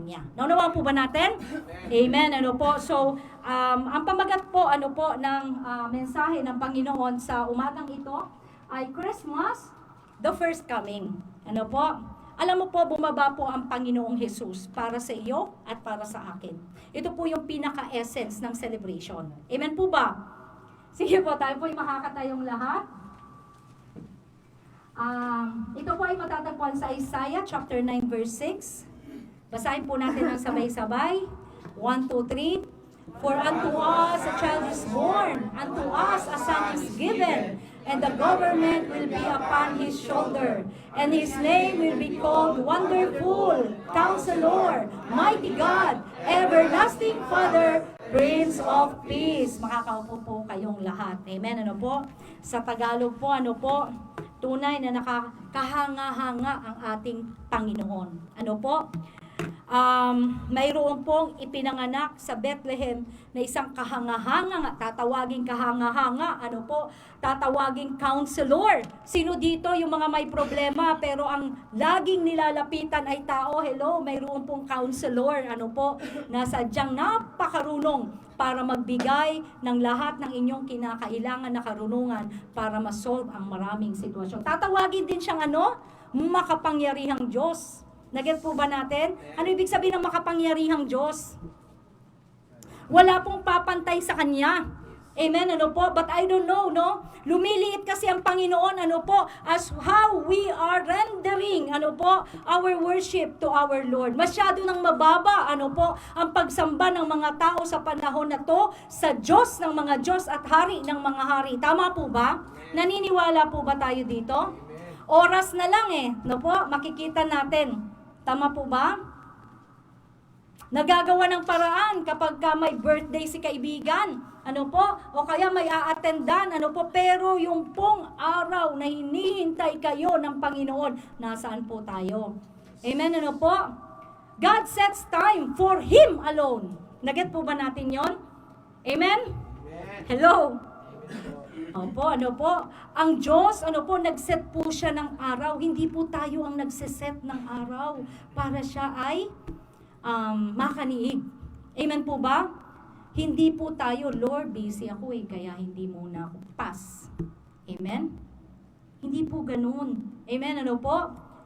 niya. Naunawaan po ba natin? Amen. Ano po? So, ang pamagat po, ng mensahe ng Panginoon sa umagang ito ay Christmas, the first coming. Ano po? Alam mo po, bumaba po ang Panginoong Jesus para sa iyo at para sa akin. Ito po yung pinaka-essence ng celebration. Amen po ba? Sige po, tayo po yung makakatayong lahat. Ito po ay matatagpuan sa Isaiah chapter 9 verse 6. Basahin po natin ang sabay-sabay. 1, 2, 3. For unto us a child is born, unto us a son is given, and the government will be upon his shoulder, and his name will be called Wonderful, Counselor, Mighty God, Everlasting Father, Prince of Peace. Makakaupo po kayong lahat. Amen. Ano po? Sa Tagalog po, tunay na nakakahanga-hanga ang ating Panginoon. Ano po? Mayroon pong ipinanganak sa Bethlehem na isang kahanga-hanga, tatawaging kahanga-hanga, tatawaging counselor. Sino dito yung mga may problema pero ang laging nilalapitan ay tao? Hello, mayroon pong counselor, na sadyang napakarunong para magbigay ng lahat ng inyong kinakailangan na karunungan para ma-solve ang maraming sitwasyon. Tatawagin din siyang makapangyarihang Diyos. Naget po ba natin? Ano ibig sabihin ng makapangyarihang Diyos? Wala pong papantay sa Kanya. Amen, But I don't know, Lumiliit kasi ang Panginoon, as how we are rendering, our worship to our Lord. Masyado nang mababa, ang pagsamba ng mga tao sa panahon na to sa Diyos ng mga Diyos at Hari ng mga Hari. Tama po ba? Naniniwala po ba tayo dito? Oras na lang makikita natin. Tama po ba? Nagagawa ng paraan kapag may birthday si kaibigan, o kaya may a-attendan, pero yung pong araw na hinihintay kayo ng Panginoon, nasaan po tayo? Amen, God sets time for Him alone. Naget po ba natin yon? Amen? Hello? Opo, ang Diyos, nagset po siya ng araw. Hindi po tayo ang nagseset ng araw para siya ay makaniig. Amen po ba? Hindi po tayo, Lord, busy ako kaya hindi muna ako pass. Amen? Hindi po ganun. Amen,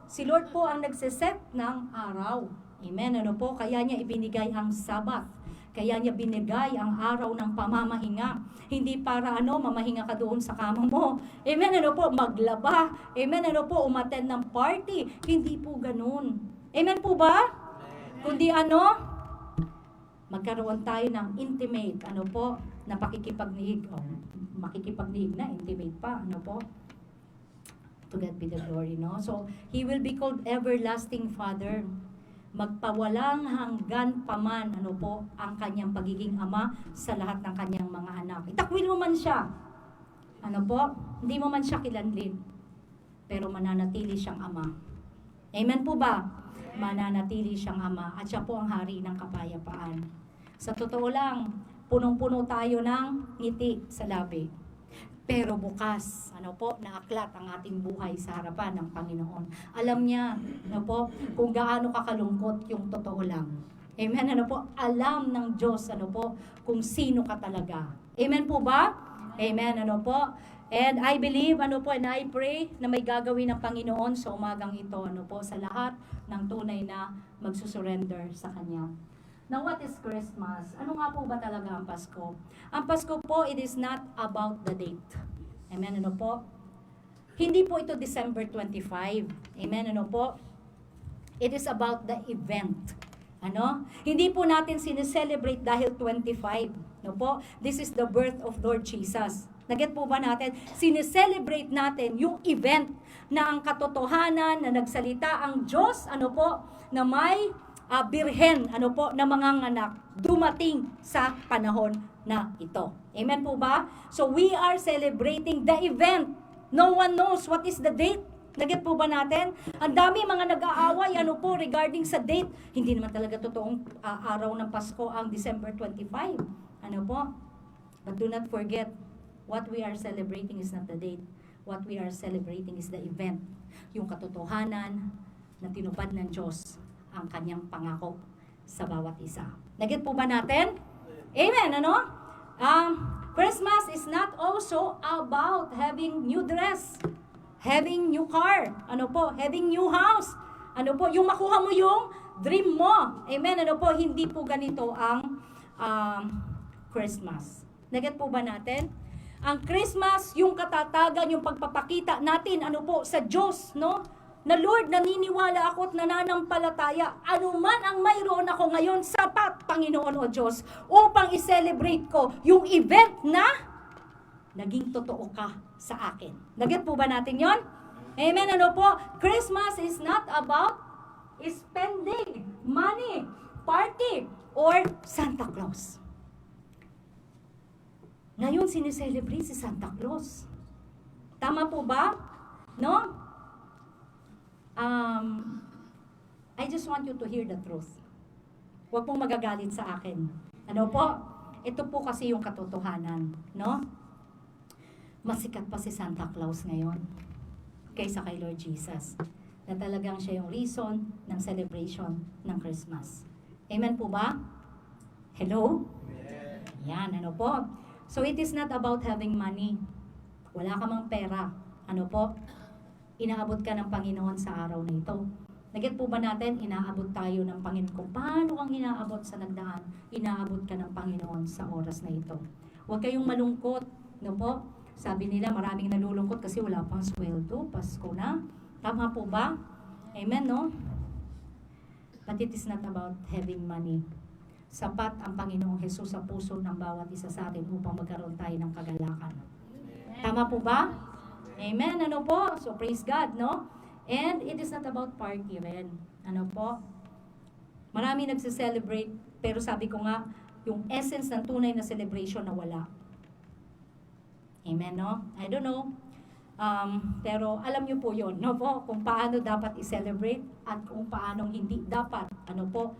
Si Lord po ang nagseset ng araw. Amen, Kaya niya ibinigay ang Sabat. Kaya niya binigay ang araw ng pamamahinga. Hindi para mamahinga ka doon sa kama mo. Amen, maglaba. Amen, umattend ng party. Hindi po ganun. Amen po ba? Kundi magkaroon tayo ng intimate, na pakikipagniig. Makikipagniig na, intimate pa, To God be the glory, So, He will be called Everlasting Father. Magpawalang hanggan paman, ang kanyang pagiging ama sa lahat ng kanyang mga anak. Itakwil mo man siya. Hindi mo man siya kilanlin. Pero mananatili siyang ama. Amen po ba? Mananatili siyang ama. At siya po ang hari ng kapayapaan. Sa totoo lang, punong-puno tayo ng ngiti sa labi. Pero bukas, naaklat ang ating buhay sa harapan ng Panginoon. Alam niya, kung gaano kakalungkot yung totoo lang. Amen, alam ng Diyos, kung sino ka talaga. Amen po ba? Amen, And I believe, and I pray na may gagawin ng Panginoon sa umagang ito, sa lahat ng tunay na magsusurrender sa Kanya. Now, what is Christmas? Ano nga po ba talaga ang Pasko? Ang Pasko po, it is not about the date. Amen, Hindi po ito December 25. Amen, It is about the event. Hindi po natin sineselebrate dahil 25. This is the birth of Lord Jesus. Naget po ba natin? Sineselebrate natin yung event na ang katotohanan na nagsalita ang Diyos, na may birhen, na manganganak, dumating sa panahon na ito. Amen po ba? So we are celebrating the event. No one knows what is the date. Naget po ba natin? Ang dami mga nag-aaway, regarding sa date. Hindi naman talaga totoong araw ng Pasko ang December 25. But do not forget, what we are celebrating is not the date. What we are celebrating is the event. Yung katotohanan na tinupad ng Diyos ang kanyang pangako sa bawat isa. Nagit po ba natin? Amen, ano? Christmas is not also about having new dress, having new car, ano po, having new house, ano po, yung makuha mo yung dream mo. Amen, ano po, hindi po ganito ang Christmas. Nagit po ba natin? Ang Christmas, yung katatagan, yung pagpapakita natin, ano po, sa Diyos, no? Na Lord, naniniwala ako at nananampalataya. Ano man ang mayroon ako ngayon, sapat, Panginoon o Diyos, upang i-celebrate ko yung event na naging totoo ka sa akin. Nagit po ba natin yon? Amen, ano po? Christmas is not about spending money, party, or Santa Claus. Ngayon, sineselebrate si Santa Claus. Tama po ba? No? I just want you to hear the truth. Huwag pong magagalit sa akin. Ano po? Ito po kasi yung katotohanan. No? Masikat pa si Santa Claus ngayon kaysa kay Lord Jesus. Na talagang siya yung reason ng celebration ng Christmas. Amen po ba? Hello? Yan, ano po? So it is not about having money. Wala ka mang pera. Ano po? Inaabot ka ng Panginoon sa araw na ito. Nagget po ba natin, inaabot tayo ng Panginoon. Kung paano kang inaabot sa nagdaan, inaabot ka ng Panginoon sa oras na ito. Huwag kayong malungkot. No po? Sabi nila, maraming nalulungkot kasi wala pang sweldo. Pasko na. Tama po ba? Amen, no? But it is not about having money. Sapat ang Panginoong Jesus sa puso ng bawat isa sa atin upang magkaroon tayo ng kagalakan. Tama po ba? Amen. Ano po? So praise God, no? And it is not about party rin. Ano po? Marami nagse-celebrate, pero sabi ko nga, yung essence ng tunay na celebration na wala. Amen, no? I don't know. Pero alam niyo po yun, no po? Kung paano dapat i-celebrate at kung paano hindi dapat, ano po,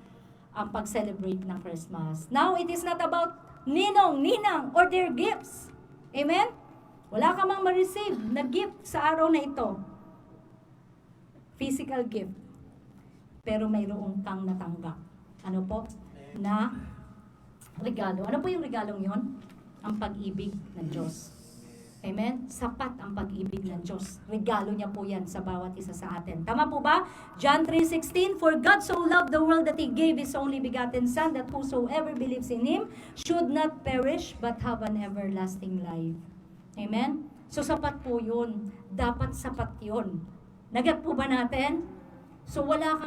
ang pag-celebrate ng Christmas. Now, it is not about ninong, ninang, or their gifts. Amen? Wala ka mang ma-receive na gift sa araw na ito. Physical gift. Pero mayroong kang natanggap. Ano po? Na regalo. Ano po yung regalong yon? Ang pag-ibig ng Diyos. Amen? Sapat ang pag-ibig ng Diyos. Regalo niya po yan sa bawat isa sa atin. Tama po ba? John 3:16, For God so loved the world that He gave His only begotten Son, that whosoever believes in Him should not perish but have an everlasting life. Amen? So sapat po yun. Dapat sapat yun. Nagat po ba natin? So wala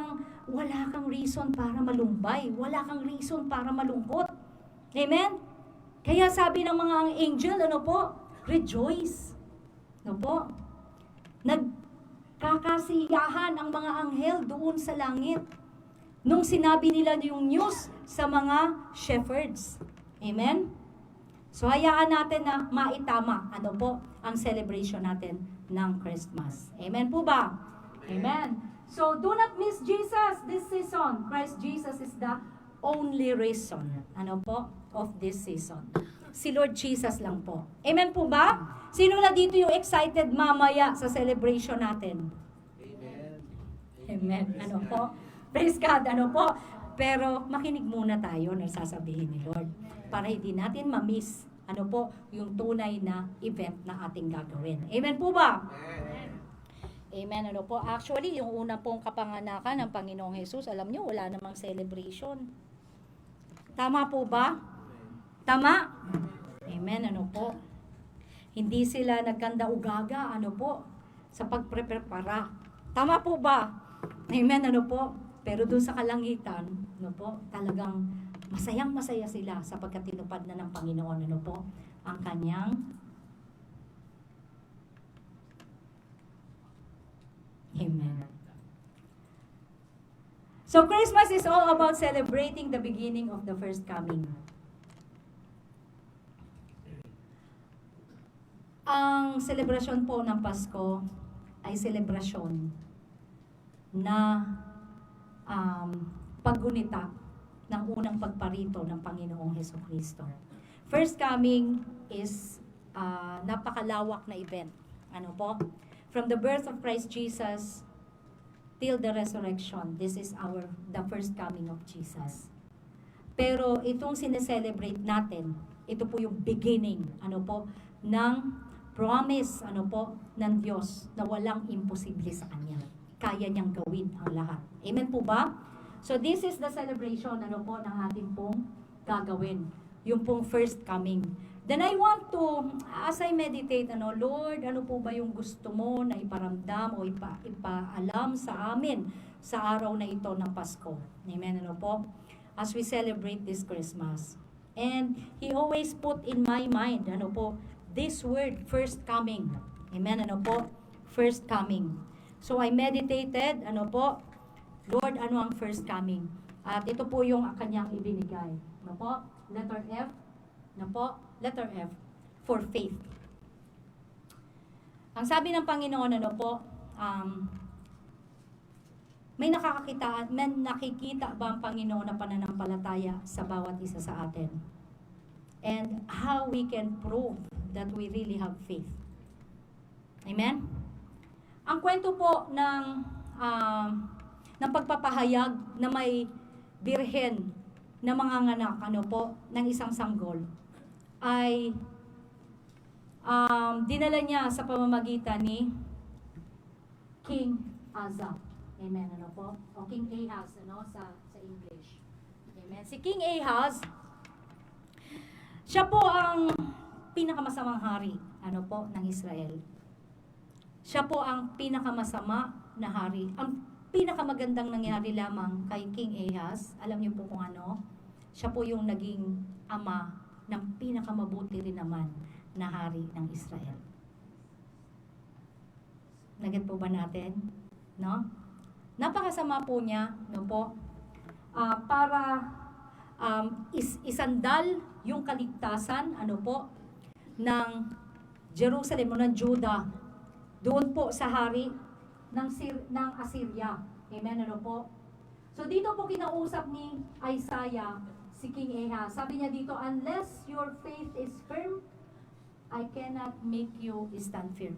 kang reason para malumbay. Wala kang reason para malungkot. Amen? Kaya sabi ng mga angel, ano po? Rejoice. No po? Nagkakasiyahan ang mga anghel doon sa langit nung sinabi nila yung news sa mga shepherds. Amen? So hayaan natin na maitama ano po ang celebration natin ng Christmas. Amen po ba? Amen. So do not miss Jesus this season. Christ Jesus is the only reason ano po of this season. Si Lord Jesus lang po. Amen po ba? Sino na dito yung excited mamaya sa celebration natin? Amen. Amen. Ano po? Praise God. Ano po? Pero makinig muna tayo na sasabihin ni Lord para hindi natin ma-miss ano po yung tunay na event na ating gagawin. Amen po ba? Amen. Amen. Ano po? Actually, yung una pong kapanganakan ng Panginoong Jesus, alam nyo, wala namang celebration. Tama po ba? Tama? Amen, ano po? Hindi sila nagkanda-ugaga, ano po, sa pagprepara. Tama po ba? Amen, ano po? Pero doon sa kalangitan, ano po, talagang masayang-masaya sila sapagkat tinupad na ng Panginoon, ano po, ang kanyang Amen. So Christmas is all about celebrating the beginning of the first coming. Ang selebrasyon po ng Pasko ay selebrasyon na paggunita ng unang pagparito ng Panginoong Hesukristo. First coming is napakalawak na event. Ano po? From the birth of Christ Jesus till the resurrection. This is the first coming of Jesus. Pero itong sineselebrate natin, ito po yung beginning, ng promise, ng Diyos na walang imposible sa Kanya. Kaya niyang gawin ang lahat. Amen po ba? So this is the celebration, ng ating pong gagawin. Yung pong first coming. Then I want to, as I meditate, Lord, ano po ba yung gusto mo na iparamdam o ipaalam sa amin sa araw na ito ng Pasko? Amen, as we celebrate this Christmas. And He always put in my mind, this word, first coming. Amen, first coming. So I meditated, Lord, ano ang first coming? At ito po yung kanyang ibinigay. Letter F, letter F, for faith. Ang sabi ng Panginoon, may nakikita ba ang Panginoon na pananampalataya sa bawat isa sa atin? And how we can prove that we really have faith. Amen? Ang kwento po ng pagpapahayag na may birhen na manganganak, ng isang sanggol, ay dinala niya sa pamamagitan ni King Asa. Amen, O King Ahaz, sa English. Amen. Si King Ahaz, siya po ang pinakamasamang hari, ng Israel. Siya po ang pinakamasama na hari. Ang pinakamagandang nangyari lamang kay King Ahaz, alam niyo po kung ano? Siya po yung naging ama ng pinakamabuti rin naman na hari ng Israel. Naget po ba natin? No? Napakasama po niya, para isandal yung kaligtasan, ng Jerusalem o ng Judah doon po sa hari ng Assyria. Amen, So dito po kinausap ni Isaiah si King Ahaz. Sabi niya dito, unless your faith is firm, I cannot make you stand firm.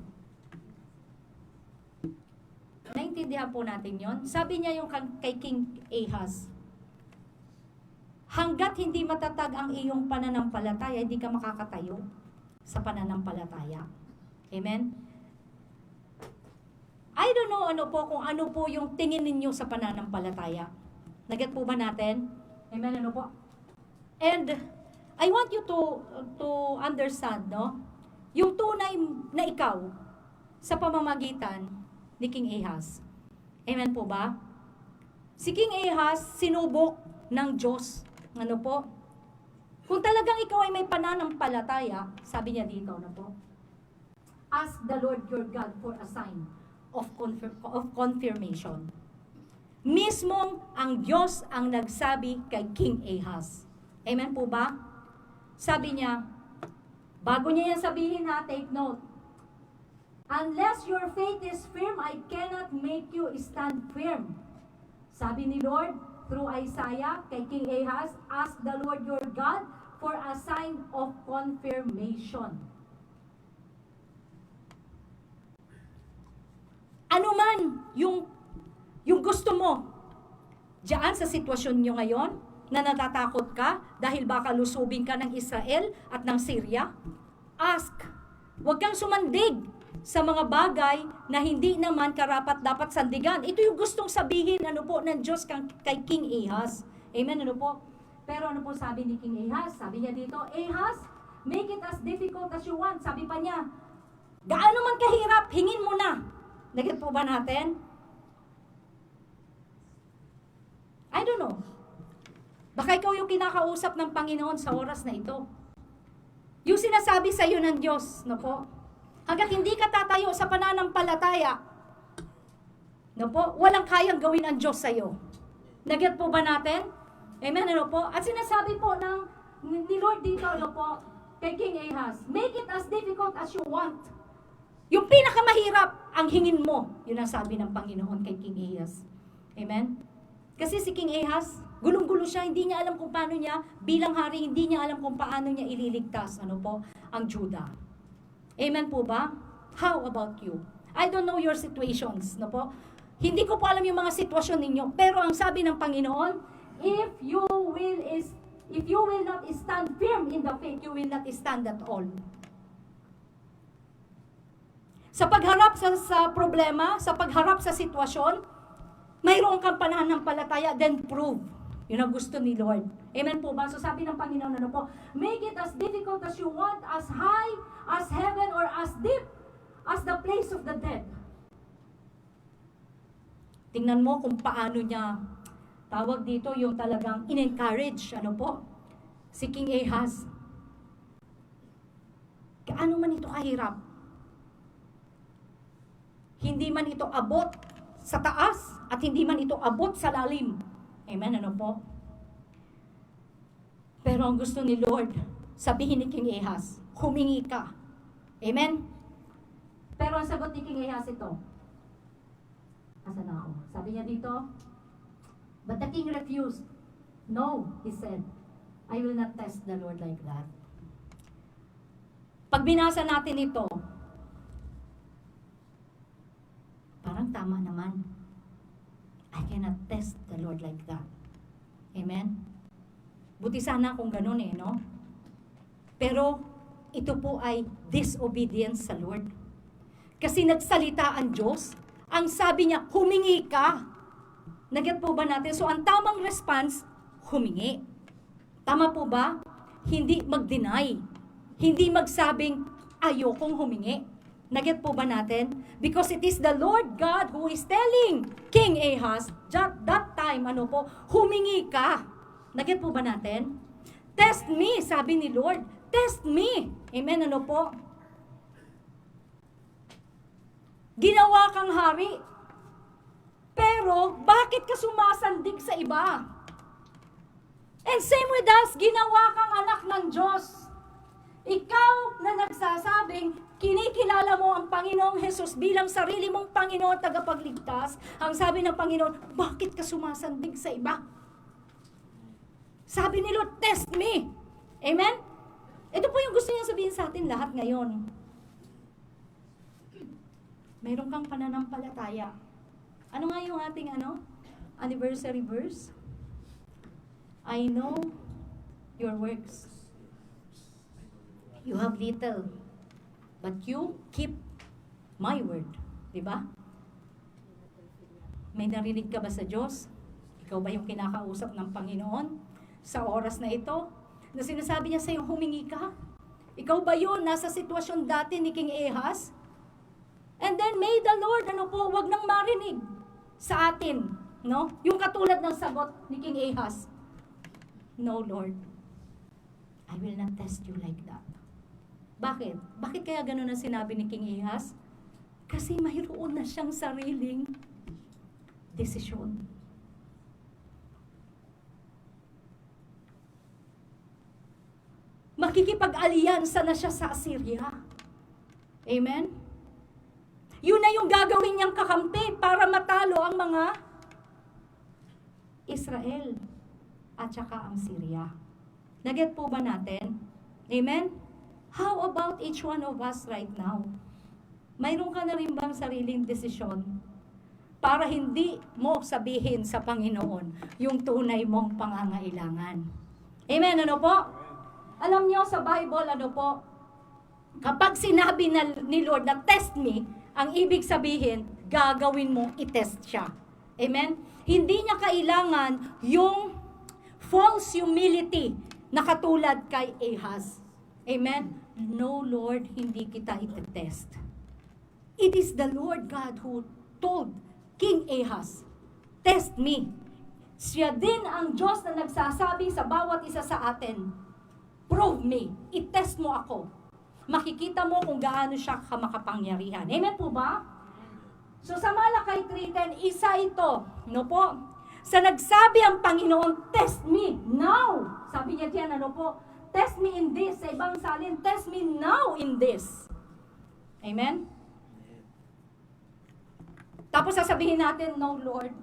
Naintindihan po natin yon. Sabi niya yung kay King Ahaz, hanggat hindi matatag ang iyong pananampalataya, hindi ka makakatayo sa pananampalataya. Amen? I don't know kung ano po yung tingin ninyo sa pananampalataya. Naget po ba natin? Amen, And I want you to understand, yung tunay na ikaw sa pamamagitan ni King Ahaz. Amen po ba? Si King Ahaz, sinubok ng Diyos. Kung talagang ikaw ay may pananampalataya, sabi niya dito, ask the Lord your God for a sign of confirmation. Mismong ang Diyos ang nagsabi kay King Ahaz. Amen po ba? Sabi niya, bago niya yan sabihin take note, unless your faith is firm, I cannot make you stand firm. Sabi ni Lord, through Isaiah, kay King Ahaz, ask the Lord your God for a sign of confirmation. Ano man yung gusto mo, diyan sa sitwasyon nyo ngayon, na natatakot ka dahil baka lusubin ka ng Israel at ng Syria, ask. Huwag kang sumandig sa mga bagay na hindi naman karapat dapat sandigan. Ito yung gustong sabihin ng Diyos kay King Ahaz. Amen, Pero po sabi ni King Ahaz? Sabi niya dito, Ahaz, make it as difficult as you want. Sabi pa niya, gaano man kahirap, hingin mo na. Naget po ba natin? I don't know. Baka ikaw yung kinakausap ng Panginoon sa oras na ito. Yung sinasabi sa iyo ng Diyos, hanggat hindi ka tatayo sa pananampalataya, walang kayang gawin ang Diyos sa iyo. Naget po ba natin? Amen, At sinasabi po ni Lord dito, kay King Ahaz, make it as difficult as you want. Yung pinakamahirap ang hingin mo. Yun ang sabi ng Panginoon kay King Ahaz. Amen? Kasi si King Ahaz, gulong-gulo siya, hindi niya alam kung paano niya, bilang hari, hindi niya alam kung paano niya ililigtas, ang Judah. Amen po ba? How about you? I don't know your situations, Hindi ko po alam yung mga sitwasyon ninyo, pero ang sabi ng Panginoon, if you will not stand firm in the faith, you will not stand at all. Sa pagharap sa problema, sa pagharap sa sitwasyon, mayroon kang pananampalataya, then prove. Yun ang gusto ni Lord. Amen po ba? So sabi ng Panginoon, ano po, make it as difficult as you want, as high as heaven, or as deep as the place of the dead. Tingnan mo kung paano niya, tawag dito yung talagang in-encourage, ano po, si King Ahaz. Kaano man ito kahirap? Hindi man ito abot sa taas at hindi man ito abot sa lalim. Amen, ano po? Pero ang gusto ni Lord, sabihin ni King Ahaz, humingi ka. Amen? Pero ang sagot ni King Ahaz ito, asan na ako? Sabi niya dito, but the king refused. No, he said, I will not test the Lord like that. Pag binasa natin ito, parang tama naman. I cannot test the Lord like that. Amen? Buti sana kung ganun no? Pero, ito po ay disobedience sa Lord. Kasi nagsalita ang Diyos, ang sabi niya, humingi ka. Naget po ba natin? So, ang tamang response, humingi. Tama po ba? Hindi mag-deny. Hindi magsabing, ayokong humingi. Naget po ba natin? Because it is the Lord God who is telling King Ahaz, that time, humingi ka. Naget po ba natin? Test me, sabi ni Lord. Test me. Amen, po? Ginawa kang hari. Pero, bakit ka sumasandig sa iba? And same with us, ginawa kang anak ng Diyos. Ikaw na nagsasabing, kinikilala mo ang Panginoong Hesus bilang sarili mong Panginoon tagapagligtas, ang sabi ng Panginoon, bakit ka sumasandig sa iba? Sabi ni Lord, test me. Amen? Ito po yung gusto niya sabihin sa atin lahat ngayon. Mayroon kang pananampalataya. Ano nga yung ating anniversary verse? I know your works. You have little, but you keep my word. Diba? May narinig ka ba sa Diyos? Ikaw ba yung kinakausap ng Panginoon sa oras na ito? Na sinasabi niya sa'yo, humingi ka? Ikaw ba yun? Nasa sitwasyon dati ni King Ahaz? And then may the Lord, wag nang marinig sa atin, no? Yung katulad ng sagot ni King Ahaz. No, Lord, I will not test you like that. Bakit? Bakit kaya ganun ang sinabi ni King Ahaz? Kasi mayroon na siyang sariling desisyon. Makikipag-alyansa na siya sa Assyria. Amen? Yun na yung gagawin niyang kakampi para matalo ang mga Israel at saka ang Syria. Naget po ba natin? Amen? How about each one of us right now? Mayroon ka na rin bang sariling desisyon para hindi mo sabihin sa Panginoon yung tunay mong pangangailangan? Amen? Ano po? Alam niyo sa Bible, kapag sinabi ni Lord na test me, ang ibig sabihin, gagawin mong i-test siya. Amen? Hindi niya kailangan yung false humility na katulad kay Ahaz. Amen? No, Lord, hindi kita i-test. It is the Lord God who told King Ahaz, test me. Siya din ang Diyos na nagsasabi sa bawat isa sa atin, prove me, i-test mo ako. Makikita mo kung gaano siya kamakapangyarihan. Amen po ba? So sa Malakay 3:10, isa ito, po? Sa nagsabi ang Panginoon, test me now. Sabi niya diyan, test me in this. Sa ibang salin, test me now in this. Amen? Tapos sasabihin natin, no Lord,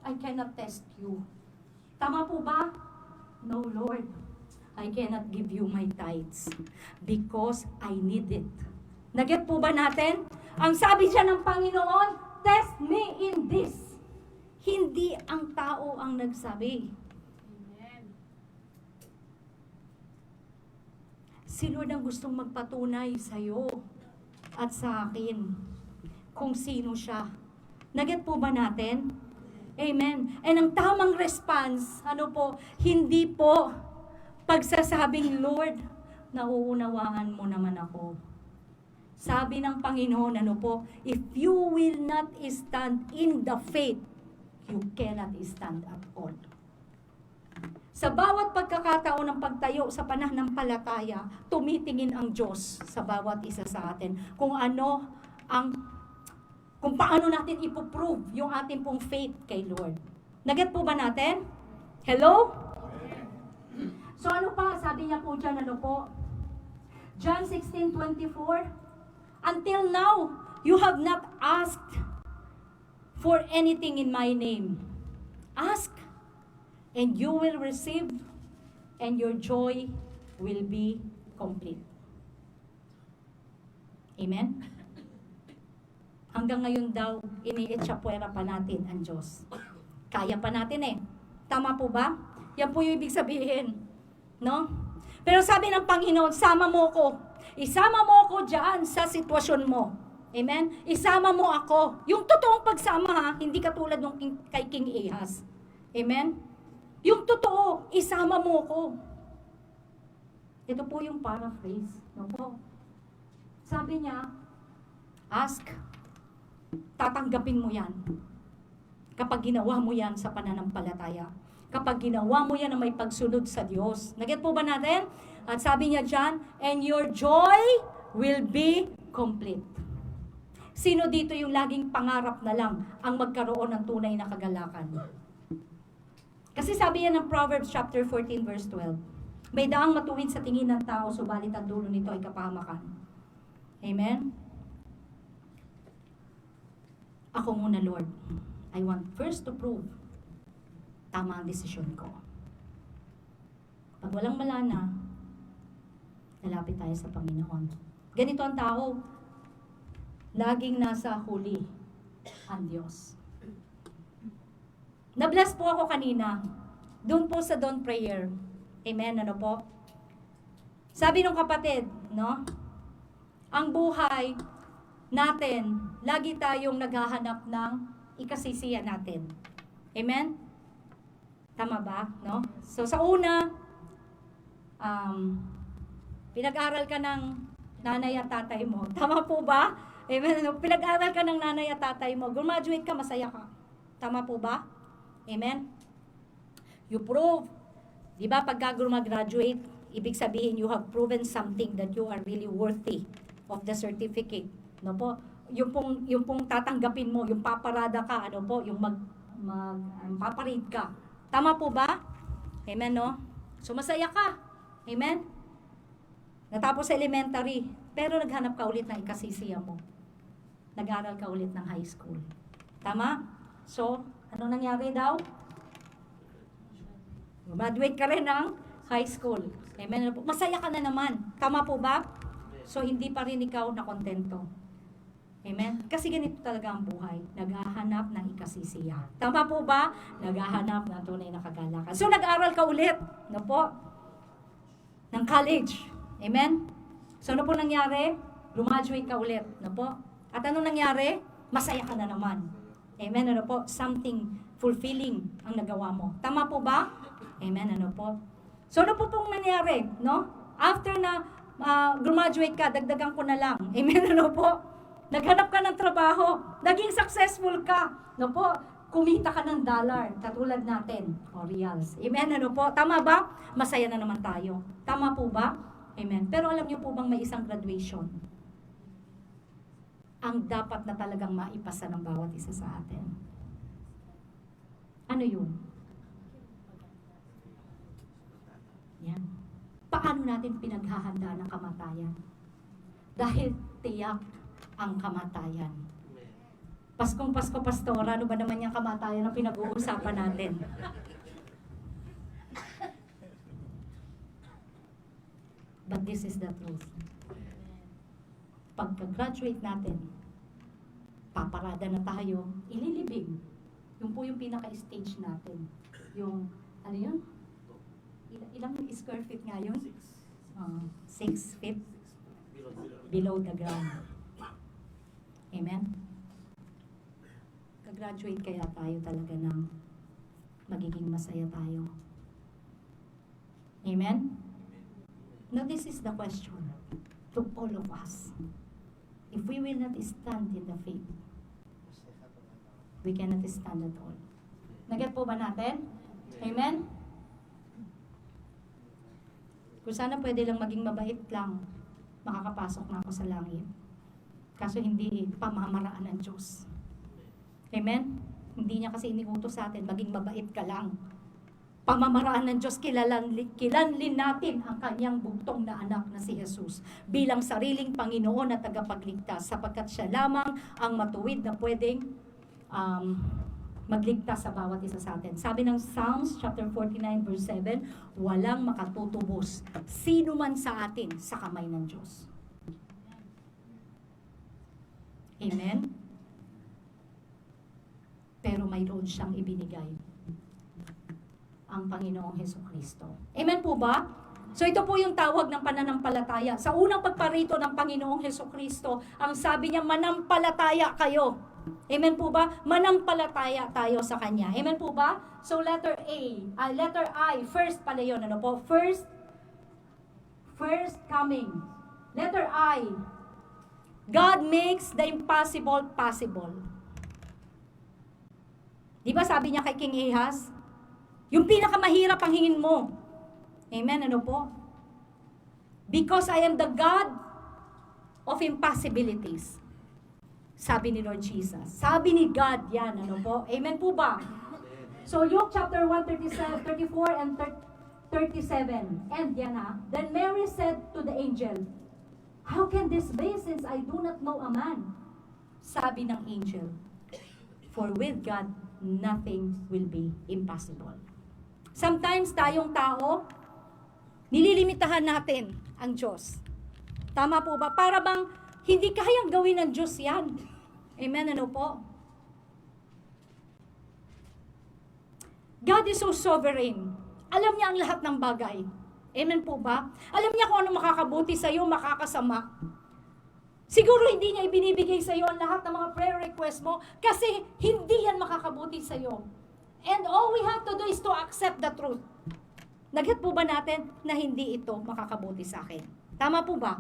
I cannot test you. Tama po ba? No Lord, I cannot give you my tithes because I need it. Naget po ba natin? Ang sabi siya ng Panginoon, test me in this. Hindi ang tao ang nagsabi. Amen. Si Lord ang gustong magpatunay sa'yo at sa akin kung sino siya. Naget po ba natin? Amen. And ang tamang response, hindi po pagsasabing, Lord, nauunawaan mo naman ako. Sabi ng Panginoon, if you will not stand in the faith, you cannot stand at all. Sa bawat pagkakataon ng pagtayo sa pananampalataya, tumitingin ang Diyos sa bawat isa sa atin kung paano natin ipoprove yung ating pong faith kay Lord. Naget po ba natin? Hello? So sabi niya po dyan, John 16:24, until now, you have not asked for anything in my name. Ask, and you will receive, and your joy will be complete. Amen? Hanggang ngayon daw, iniitsapwera pa natin ang Diyos. Kaya pa natin eh. Tama po ba? Yan po yung ibig sabihin. No? Pero sabi ng Panginoon, sama mo ko. Isama mo ko dyan sa sitwasyon mo. Amen? Isama mo ako. Yung totoong pagsama ha, hindi katulad nung kay King Ahaz. Amen? Yung totoo, isama mo ko. Ito po yung paraphrase. No po? Sabi niya, ask, tatanggapin mo yan. Kapag ginawa mo yan sa pananampalataya. Kapag ginawa mo yan na may pagsunod sa Diyos. Naget po ba natin? At sabi niya dyan, and your joy will be complete. Sino dito yung laging pangarap na lang ang magkaroon ng tunay na kagalakan? Kasi sabi yan ng Proverbs chapter 14 verse 12, may daang matuwid sa tingin ng tao, subalit ang dulo nito ay kapahamakan. Amen? Ako muna, Lord. I want first to prove tama ang desisyon ko. Pag walang malana, lalapit tayo sa Panginoon. Ganito ang tao, laging nasa huli ang Diyos. Na-bless po ako kanina, doon po sa dawn prayer. Amen, po? Sabi ng kapatid, ang buhay natin, lagi tayong naghahanap ng ikasisiya natin. Amen? Tama ba? So sa una, pinag-aral ka ng nanay at tatay mo. Tama po ba? Amen? Pinag-aral ka ng nanay at tatay mo. Graduate ka, masaya ka. Tama po ba? Amen? You prove. Di ba pagka graduate, ibig sabihin you have proven something that you are really worthy of the certificate. Po? Yung pong tatanggapin mo, yung paparada ka, yung paparade ka. Tama po ba? Amen, So masaya ka. Amen? Natapos sa elementary, pero naghanap ka ulit ng ikasisiya mo. Nag-aral ka ulit ng high school. Tama? So, ano nangyari daw? Graduate ka rin ng high school. Amen? Masaya ka na naman. Tama po ba? So, hindi pa rin ikaw nakontento. Amen? Kasi ganito talaga ang buhay. Naghahanap ng ikasisiya. Tama po ba? Naghahanap ng tunay na kagalakan. So, nag-aral ka ulit. Po? Ng college. Amen? So, ano po nangyari? Graduate ka ulit. Po? At ano nangyari? Masaya ka na naman. Amen? Po? Something fulfilling ang nagawa mo. Tama po ba? Amen? Po? So, ano po pong nangyari? After na graduate ka, dagdagan ko na lang. Amen? Po? Naghanap ka ng trabaho, naging successful ka, po, kumita ka ng dollar, katulad natin, o reals. Amen, po? Tama ba? Masaya na naman tayo. Tama po ba? Amen. Pero alam niyo po bang may isang graduation ang dapat na talagang maipasa ng bawat isa sa atin? Ano yun? Yan. Paano natin pinaghahanda ng kamatayan? Dahil tiyak ang kamatayan. Paskong Pasko, Pastora, ano ba naman yung kamatayan na pinag-uusapan natin? But this is the truth. Pagka-graduate natin, paparada na tayo, ililibing. Yung po yung pinaka-stage natin. Yung, ano yun? Ilang square feet nga yun? 6 feet below the ground. Amen? Kagraduate kaya tayo talaga ng magiging masaya tayo. Amen? Now this is the question to all of us. If we will not stand in the faith, we cannot stand at all. Naget po ba natin? Amen? Kung sana pwede lang maging mabait lang, makakapasok na ako sa langit. Kaso hindi pamamaraan ng Diyos. Amen? Hindi niya kasi iniutos sa atin, maging mabait ka lang. Pamamaraan ng Diyos, kilanlin natin ang kanyang bugtong na anak na si Jesus bilang sariling Panginoon at tagapagligtas, sapagkat siya lamang ang matuwid na pwedeng magligtas sa bawat isa sa atin. Sabi ng Psalms chapter 49 verse 7, walang makatutubos sino man sa atin sa kamay ng Diyos. Amen? Pero mayroon siyang ibinigay, ang Panginoong Hesukristo. Amen po ba? So ito po yung tawag ng pananampalataya. Sa unang pagparito ng Panginoong Hesukristo, ang sabi niya, manampalataya kayo. Amen po ba? Manampalataya tayo sa Kanya. Amen po ba? So letter I, first pala yun. Ano po? First coming. Letter I, God makes the impossible possible. Di ba sabi niya kay King Ahaz? Yung pinakamahirap ang hingin mo. Amen, ano po? Because I am the God of impossibilities. Sabi ni Lord Jesus. Sabi ni God yan, ano po? Amen po ba? So Luke chapter 1, 34 and 37. And yan ha. Then Mary said to the angel, how can this be since I do not know a man? Sabi ng angel, for with God, nothing will be impossible. Sometimes tayong tao, nililimitahan natin ang Diyos. Tama po ba? Para bang hindi kayang gawin ng Diyos yan. Amen, ano po? God is so sovereign. Alam niya ang lahat ng bagay. Amen po ba? Alam niya kung ano makakabuti sa iyo, makakasama. Siguro hindi niya ibinibigay sa iyo ang lahat ng mga prayer request mo kasi hindi yan makakabuti sa iyo. And all we have to do is to accept the truth. Nag-get po ba natin na hindi ito makakabuti sa akin? Tama po ba?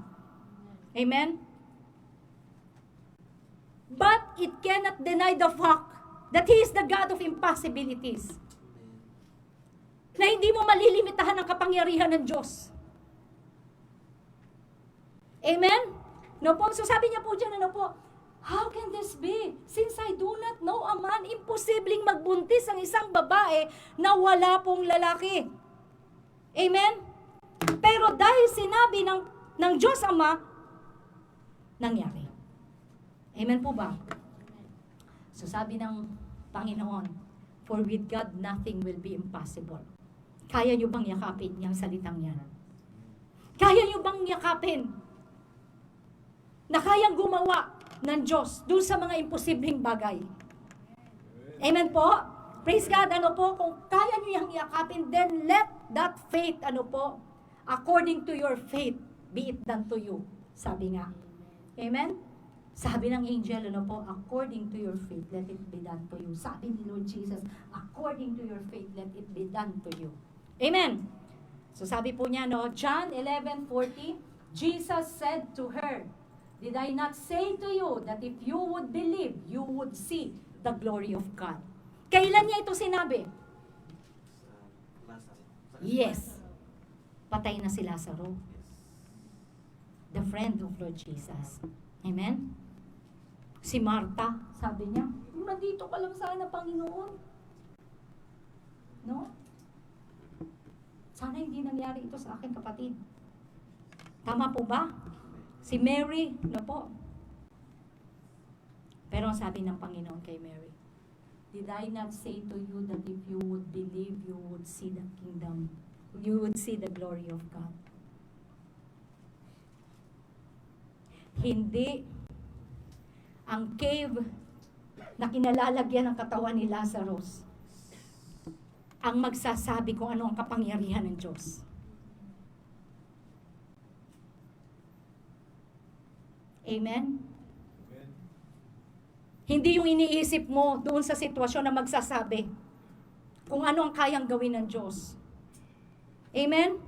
Amen? But it cannot deny the fact that He is the God of impossibilities. Na hindi mo malilimitahan ang kapangyarihan ng Diyos. Amen? No po? So sabi niya po dyan, ano po? How can this be? Since I do not know a man, imposibleng magbuntis ang isang babae na wala pong lalaki. Amen? Pero dahil sinabi ng Diyos Ama, nangyari. Amen po ba? So sabi ng Panginoon, for with God nothing will be impossible. Kaya nyo bang yakapin niyang salitang yan? Kaya nyo bang yakapin na kayang gumawa ng Diyos doon sa mga imposibleng bagay? Amen po? Praise God, ano po? Kung kaya nyo yung yakapin, then let that faith, ano po? According to your faith, be it done to you. Sabi nga. Amen? Sabi ng angel, ano po? According to your faith, let it be done to you. Sabi ni Lord Jesus, according to your faith, let it be done to you. Amen? So sabi po niya, no? John 11:40, Jesus said to her, did I not say to you that if you would believe, you would see the glory of God? Kailan niya ito sinabi? Yes. Patay na si Lazaro. The friend of Lord Jesus. Amen? Si Martha, sabi niya, nandito ka lang sana, Panginoon. No? Sana hindi nangyari ito sa akin, kapatid. Tama po ba? Si Mary, ano po? Pero ang sabi ng Panginoon kay Mary, did I not say to you that if you would believe, you would see the kingdom, you would see the glory of God? Hindi ang cave na kinalalagyan ng katawan ni Lazarus ang magsasabi kung ano ang kapangyarihan ng Diyos. Amen? Hindi yung iniisip mo doon sa sitwasyon na magsasabi kung ano ang kayang gawin ng Diyos. Amen?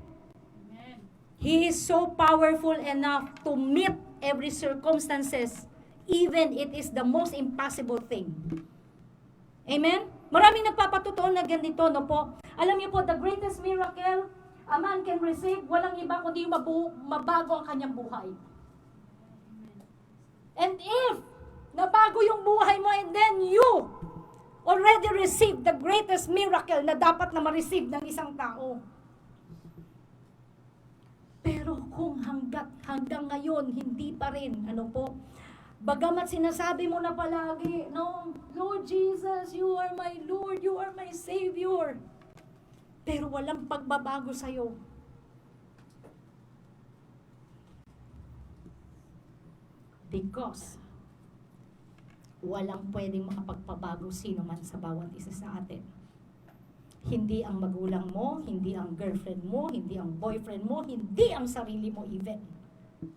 He is so powerful enough to meet every circumstances, even it is the most impossible thing. Amen? Maraming nagpapatotoo na ganito, no po? Alam niyo po, the greatest miracle a man can receive, walang iba kundi mabago ang kanyang buhay. And if nabago yung buhay mo and then you already received the greatest miracle na dapat na ma-receive ng isang tao. Pero kung hanggang ngayon, hindi pa rin, ano po, bagamat sinasabi mo na palagi, no, Lord Jesus, you are my Lord, you are my Savior. Pero walang pagbabago sa'yo. Because walang pwedeng makapagpabago sino man sa bawat isa sa atin. Hindi ang magulang mo, hindi ang girlfriend mo, hindi ang boyfriend mo, hindi ang sarili mo even.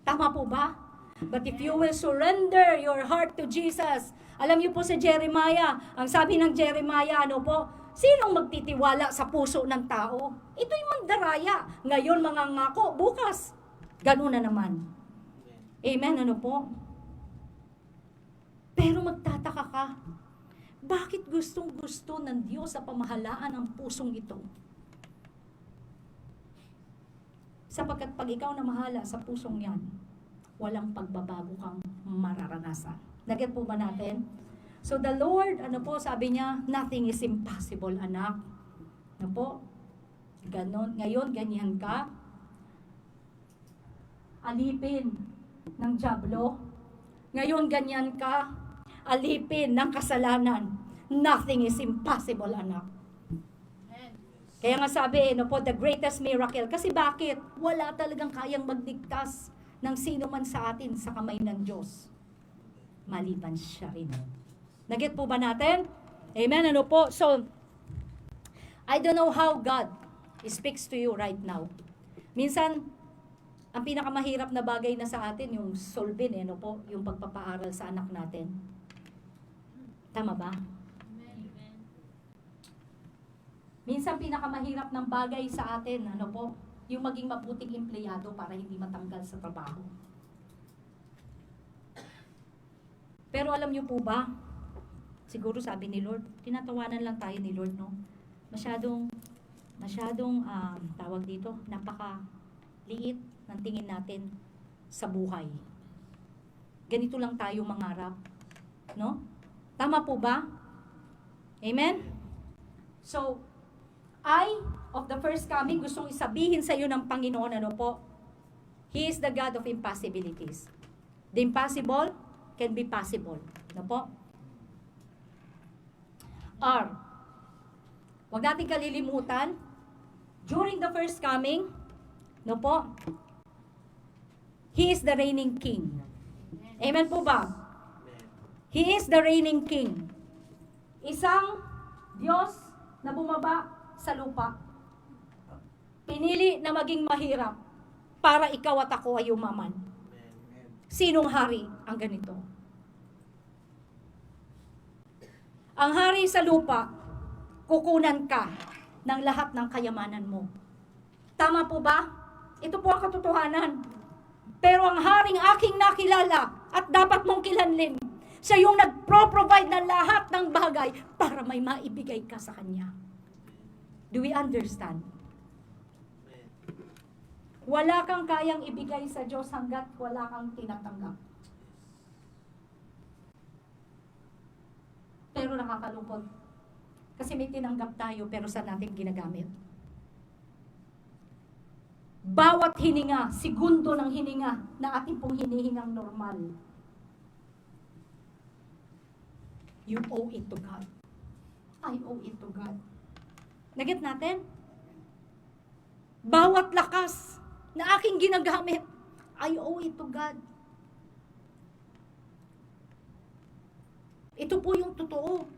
Tama po ba? But if you will surrender your heart to Jesus, alam niyo po sa Jeremiah, ang sabi ng Jeremiah, ano po, sinong magtitiwala sa puso ng tao? Ito'y mandaraya. Ngayon mangangako, bukas. Ganun na naman. Amen, ano po? Pero magtataka ka, bakit gustong-gusto ng Diyos sa pamahalaan ng pusong ito? Sapagkat pag ikaw na mahala sa pusong yan, walang pagbabago kang mararanasan. Naget po ba natin? So the Lord, ano po, sabi niya, nothing is impossible, anak. Ano po? Ganon. Ngayon, ganyan ka. Alipin ng dyablo. Ngayon, ganyan ka. Alipin ng kasalanan. Nothing is impossible, anak. Kaya nga sabi, no po, the greatest miracle. Kasi bakit? Wala talagang kayang magligtas ng sino man sa atin sa kamay ng Diyos. Maliban siya rin. Naget po ba natin? Amen? Ano po? So, I don't know how God speaks to you right now. Minsan, ang pinakamahirap na bagay na sa atin, yung solvin, ano po, yung pagpapaaral sa anak natin. Tama ba? Minsan pinakamahirap ng bagay sa atin, ano po, yung maging mabuting empleyado para hindi matanggal sa trabaho. Pero alam niyo po ba, siguro sabi ni Lord, tinatawanan lang tayo ni Lord, no? Masyadong, tawag dito, napaka-liit ng tingin natin sa buhay. Ganito lang tayo mangarap, no? Tama po ba? Amen? So, of the first coming, gustong isabihin sa iyo ng Panginoon, ano po? He is the God of impossibilities. The impossible can be possible. Ano po? R. Huwag natin kalilimutan, during the first coming, no po? He is the reigning king. Amen po ba? He is the reigning king. Isang Diyos na bumaba sa lupa. Pinili na maging mahirap para ikaw at ako ay umaman. Sinong hari ang ganito? Ang hari sa lupa, kukunan ka ng lahat ng kayamanan mo. Tama po ba? Ito po ang katotohanan. Pero ang haring aking nakilala at dapat mong kilanlin, siya yung nagpro-provide ng lahat ng bagay para may maibigay ka sa Kanya. Do we understand? Wala kang kayang ibigay sa Diyos hanggat wala kang tinatanggap. Pero nakakalungkot. Kasi may tinanggap tayo pero saan natin ginagamit? Bawat hininga, segundo ng hininga na ating pong hinihingang normal, you owe it to God. I owe it to God. Naget natin? Bawat lakas na aking ginagamit, I owe it to God. Ito po yung totoo,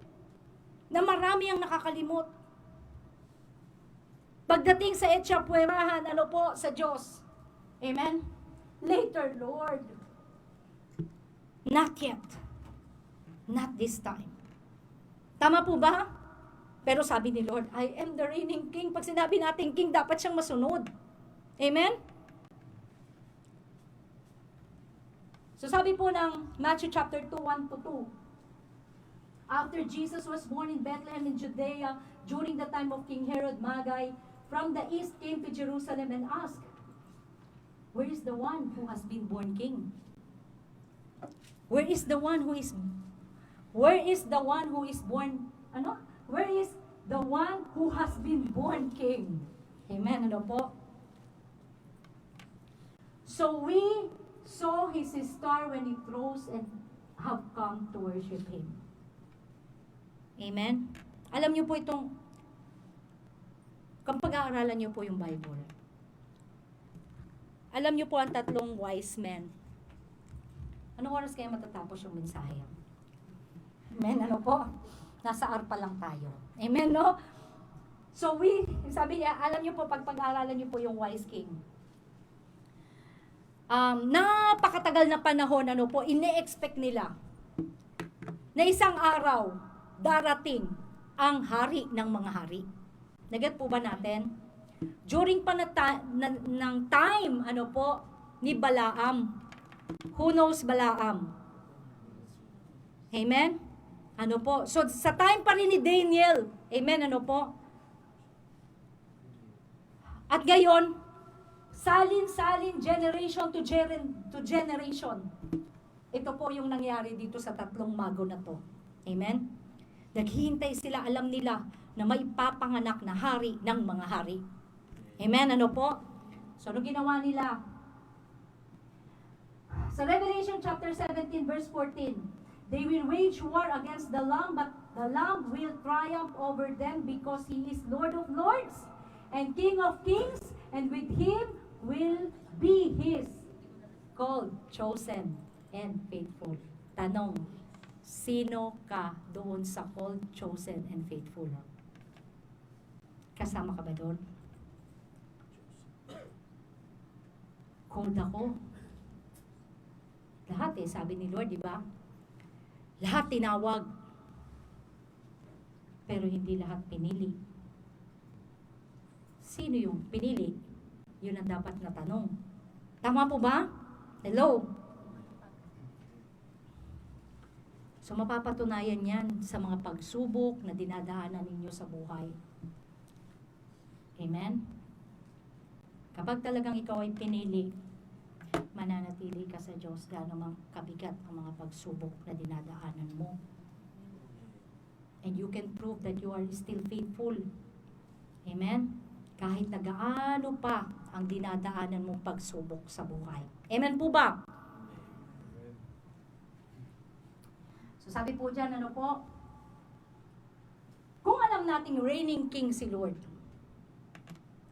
na marami ang nakakalimot. Pagdating sa etsapuwerahan, ano po, sa Diyos. Amen? Later, Lord. Not yet. Not this time. Tama po ba? Pero sabi ni Lord, I am the reigning king. Pag sinabi natin king, dapat siyang masunod. Amen? So sabi po ng Matthew chapter 2, 1-2, after Jesus was born in Bethlehem in Judea, during the time of King Herod Magi, from the east came to Jerusalem and asked, where is the one who has been born king? Where is the one who is born, Where is the one who has been born king? Amen, ano po? So we saw his star when it rose and have come to worship him. Amen? Alam niyo po itong, kapag pag-aaralan niyo po yung Bible, alam niyo po ang tatlong wise men. Anong oras kaya matatapos yung mensahe? Amen, ano po? Nasa arpa lang tayo. Amen, no? So sabi niya, alam niyo po, pag pag-aaralan niyo po yung wise king, napakatagal na panahon, ano po, ine-expect nila na isang araw, darating ang hari ng mga hari. Naget po ba natin? During pa ng time, ano po, ni Balaam. Who knows Balaam? Amen? Ano po? So, sa time pa rin ni Daniel. Amen? Ano po? At ngayon, salin-salin, generation to generation. Ito po yung nangyari dito sa tatlong mago na to. Amen? Naghihintay sila, alam nila na may papanganak na hari ng mga hari. Amen? Ano po? So, ano ginawa nila? Sa Revelation chapter 17 verse 14, they will wage war against the Lamb, but the Lamb will triumph over them because He is Lord of lords and King of kings, and with Him will be His called, chosen, and faithful. Tanong, sino ka doon sa called, chosen, and faithful? Kasama ka ba doon? Called ako. Lahat sabi ni Lord, di ba? Lahat tinawag. Pero hindi lahat pinili. Sino yung pinili? Yun ang dapat na tanong. Tama po ba? Hello? So mapapatunayan yan sa mga pagsubok na dinadaanan ninyo sa buhay. Amen? Kapag talagang ikaw ay pinili, mananatili ka sa Diyos gaano mang kabigat ang mga pagsubok na dinadaanan mo. And you can prove that you are still faithful. Amen? Kahit na gaano pa ang dinadaanan mong pagsubok sa buhay. Amen po ba? So sabi po dyan, ano po? Kung alam nating reigning king si Lord,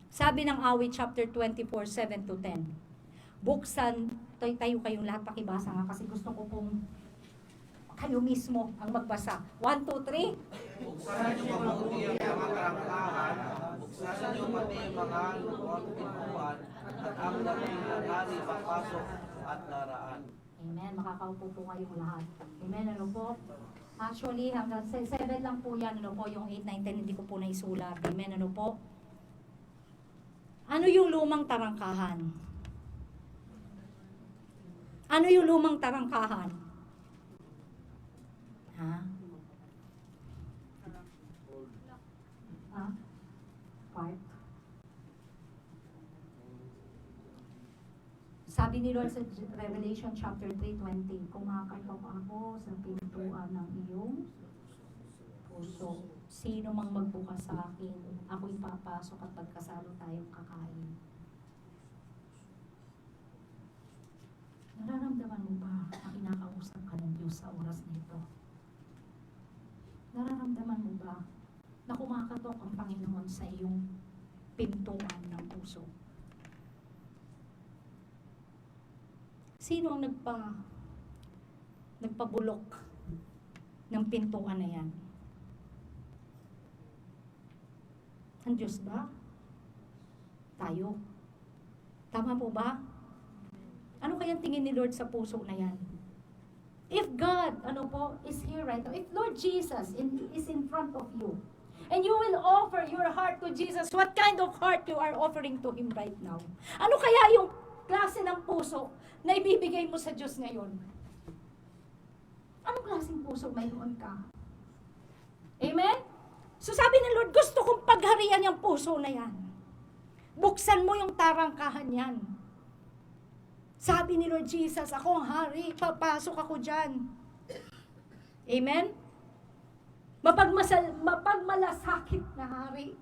sabi ng Awit chapter 24, 7-10, buksan, tayo kayong lahat pakibasa nga kasi gusto ko pong kayo mismo ang magbasa. 1, 2, 3. Buksan niyo mabuti ang mga karangkahan, buksan niyo pati ang mga lubot pintuan, at ang hari papasok at daraan. Amen. Makakaupo po kayong lahat. Amen. Ano po? Actually, hanggang 7 lang po yan. Ano po? Yung 8, 9, 10, hindi ko po naisulat. Amen. Ano po? Ano yung lumang tarangkahan? Ano yung lumang tarangkahan? Ha? Ha? Part? Sabi ni Lord sa Revelation chapter 3:20, kumakatok ako sa pintuan ng iyong puso. Sino mang magbukas sa akin, ako'y papasok at pagkasalo tayong kakain. Nararamdaman mo ba na kinakausap ka ng Diyos sa oras na ito? Nararamdaman mo ba na kumakatok ang Panginoon sa iyong pintuan ng puso? Sino ang nagpabulok ng pintuan na yan? Ang Diyos ba? Tayo. Tama po ba? Ano kayang tingin ni Lord sa puso na yan? If God, is here right now, if Lord Jesus is in front of you, and you will offer your heart to Jesus, what kind of heart you are offering to Him right now? Ano kaya yung klase ng puso na ibibigay mo sa Diyos ngayon? Anong klaseng puso mayroon ka? Amen? So sabi ng Lord, gusto kong pagharian yung puso na yan. Buksan mo yung tarangkahan yan. Sabi ni Lord Jesus, ako ang hari, papasok ako dyan. Amen? Mapagmalasakit na hari.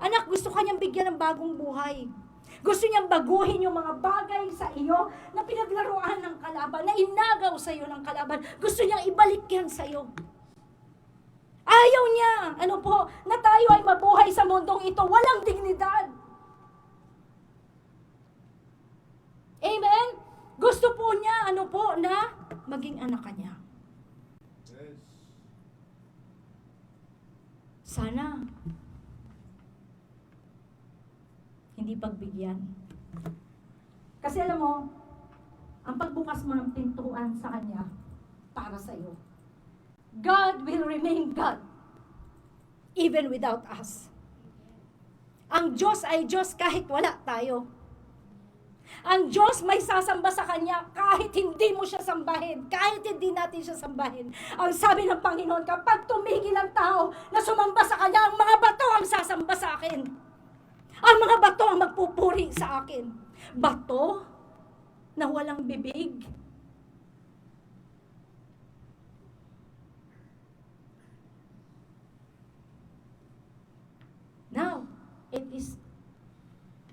Anak, gusto kanyang bigyan ng bagong buhay. Gusto niyang baguhin yung mga bagay sa iyo na pinaglaruan ng kalaban, na inagaw sa iyo ng kalaban. Gusto niyang ibalik yan sa iyo. Ayaw niya, na tayo ay mabuhay sa mundong ito, walang dignidad. Amen? Gusto po niya, na maging anak ka niya. Sana hindi pagbigyan. Kasi alam mo, ang pagbukas mo ng pintuan sa Kanya para sa iyo, God will remain God even without us. Ang Diyos ay Diyos kahit wala tayo. Ang Diyos may sasamba sa Kanya kahit hindi mo siya sambahin, kahit hindi natin siya sambahin. Ang sabi ng Panginoon, kapag tumigil ang tao na sumamba sa Kanya, ang mga bato ang sasamba sa akin. Ang mga bato ang magpupuri sa akin. Bato na walang bibig. Now, it is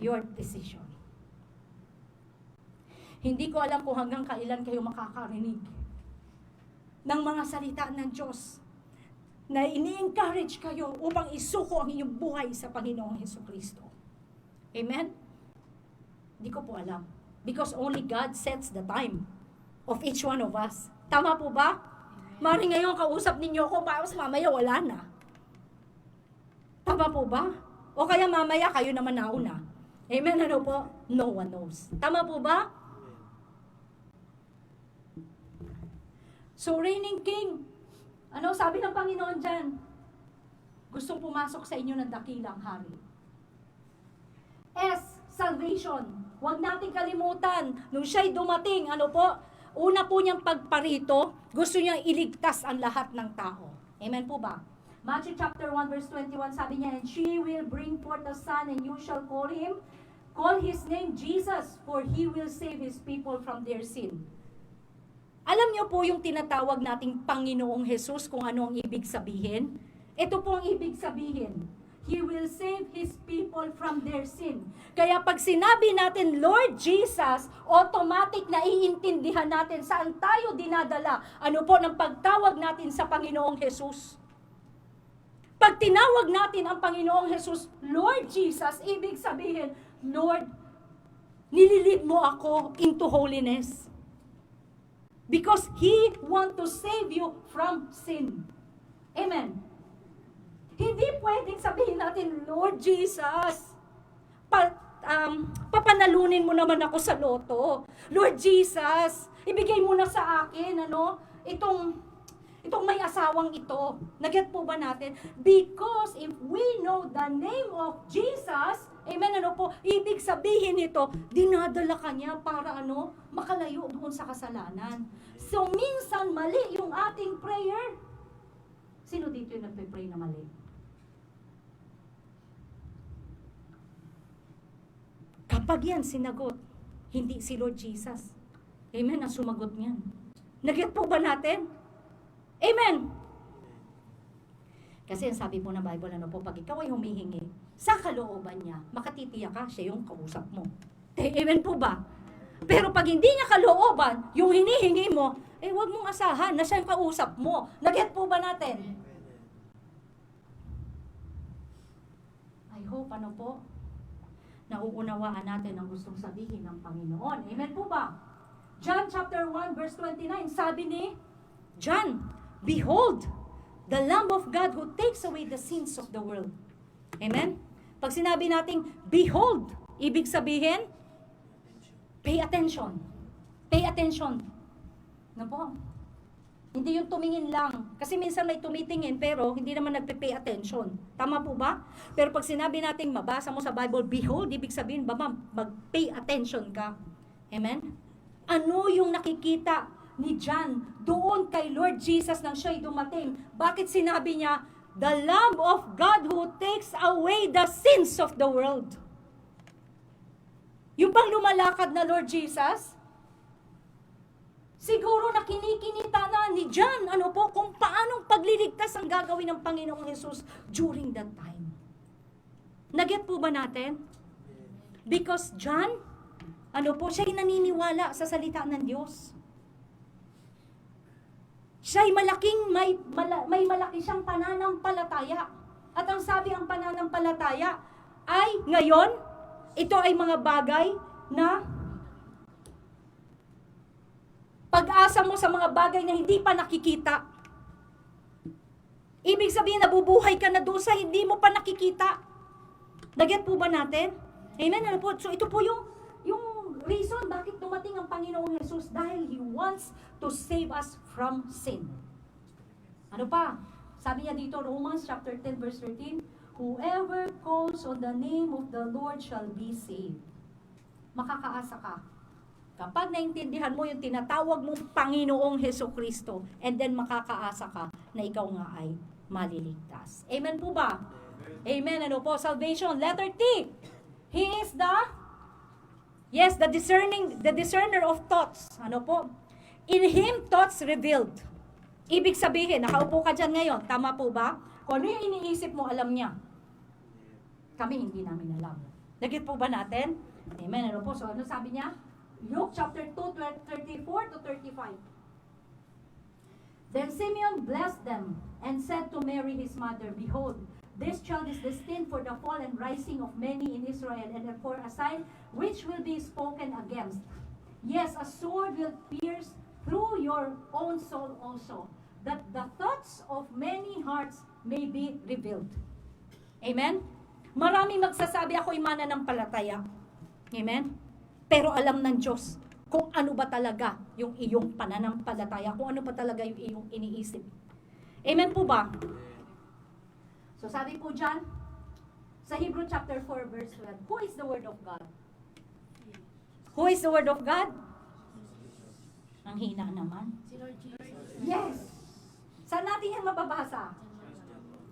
your decision. Hindi ko alam kung hanggang kailan kayo makakarinig ng mga salita ng Diyos na ini-encourage kayo upang isuko ang inyong buhay sa Panginoong Hesukristo. Amen? Hindi ko po alam. Because only God sets the time of each one of us. Tama po ba? Mari ngayon kausap ninyo ko, tapos mamaya wala na. Tama po ba? O kaya mamaya kayo naman nauna. Amen? Ano po? No one knows. Tama po ba? So, reigning king, sabi ng Panginoon dyan? Gustong pumasok sa inyo ng dakilang hari. S, salvation. Huwag nating kalimutan, nung siya'y dumating, una po niyang pagparito, gusto niyang iligtas ang lahat ng tao. Amen po ba? Matthew chapter 1 verse 21, sabi niya, and she will bring forth a son, and you shall call his name Jesus, for he will save his people from their sin. Alam niyo po yung tinatawag nating Panginoong Jesus kung ano ang ibig sabihin? Ito po ang ibig sabihin. He will save His people from their sin. Kaya pag sinabi natin, Lord Jesus, automatic na iintindihan natin saan tayo dinadala. Ano po ng pagtawag natin sa Panginoong Jesus? Pag tinawag natin ang Panginoong Jesus, Lord Jesus, ibig sabihin, Lord, nililid mo ako into holiness. Because He want to save you from sin. Amen. Hindi pwedeng sabihin natin, Lord Jesus, papanalunin mo naman ako sa loto. Lord Jesus, ibigay mo na sa akin, itong may asawang ito. Naget po ba natin? Because if we know the name of Jesus, amen, ibig sabihin nito, dinadala ka niya para makalayo doon sa kasalanan. So, minsan mali yung ating prayer. Sino dito yung nagpe-pray na mali? Kapag yan sinagot, hindi si Lord Jesus. Amen, ang sumagot niyan. Naget po ba natin? Amen. Kasi ang sabi po ng Bible, pag ikaw ay humihingi, sa kalooban niya, makatitiyak ka, siya yung kausap mo. Amen po ba? Pero pag hindi niya kalooban, yung hinihingi mo, huwag mong asahan na siya yung kausap mo. Naget po ba natin? I hope, nauunawaan natin ang gustong sabihin ng Panginoon. Amen po ba? John chapter 1 verse 29, sabi ni John, Behold, the Lamb of God who takes away the sins of the world. Amen? Pag sinabi nating, behold, ibig sabihin, pay attention. Pay attention. Ano po? Hindi yung tumingin lang. Kasi minsan may tumitingin pero hindi naman nagpe-pay attention. Tama po ba? Pero pag sinabi nating mabasa mo sa Bible, behold, ibig sabihin ba mag-pay attention ka. Amen? Ano yung nakikita ni John doon kay Lord Jesus nang siya'y dumating? Bakit sinabi niya, the Lamb of God who takes away the sins of the world? Yung bang lumalakad na Lord Jesus? Siguro na kinikinita na ni John, kung paanong pagliligtas ang gagawin ng Panginoong Jesus during that time. Naget po ba natin? Because John, siya'y naniniwala sa salita ng Diyos. Siya'y may malaki siyang pananampalataya. At ang sabi ang pananampalataya ay ngayon, ito ay mga bagay na pag-asa mo sa mga bagay na hindi pa nakikita. Ibig sabihin, nabubuhay ka na doon sa hindi mo pa nakikita. Naget po ba natin? Amen? So ito po yung reason bakit dumating ang Panginoong Jesus, dahil He wants to save us from sin. Ano pa? Sabi niya dito, Romans chapter 10 verse 13, whoever calls on the name of the Lord shall be saved. Makakaasa ka. Kapag naintindihan mo yung tinatawag mong Panginoong Hesukristo, and then makakaasa ka na ikaw nga ay maliligtas. Amen po ba? Amen. Ano po? Salvation. Letter T. He is the discerner of thoughts. Ano po? In Him, thoughts revealed. Ibig sabihin, nakaupo ka dyan ngayon. Tama po ba? Kung ano yung iniisip mo, alam niya. Kami hindi namin alam. Nagit po ba natin? Amen. Ano po? So, ano sabi niya? Luke chapter 2, 34 to 35. Then Simeon blessed them and said to Mary his mother, behold, this child is destined for the fall and rising of many in Israel, and for a sign which will be spoken against. Yes, a sword will pierce through your own soul also, that the thoughts of many hearts may be revealed. Amen? Marami magsasabi ako'y mananampalataya. Amen? Pero alam ng Diyos kung ano ba talaga yung iyong pananampalataya, kung ano ba talaga yung iyong iniisip. Amen po ba? So sabi po dyan, sa Hebrew chapter 4 verse 12, who is the Word of God? Who is the Word of God? Ang hina naman. Yes! Saan natin yan mababasa?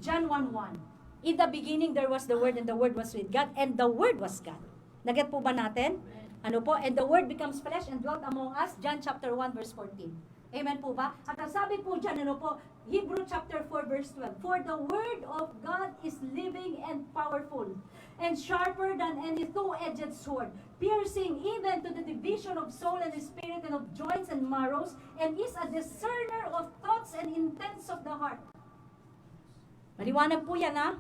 John 1:1. In the beginning there was the Word, and the Word was with God, and the Word was God. Naget po ba natin? Ano po? And the Word becomes flesh and dwelt among us. John chapter 1 verse 14. Amen po ba? At ang sabi po dyan, Hebrew chapter 4 verse 12. For the Word of God is living and powerful, and sharper than any two-edged sword, piercing even to the division of soul and spirit and of joints and marrows, and is a discerner of thoughts and intents of the heart. Maliwanag po yan, ha?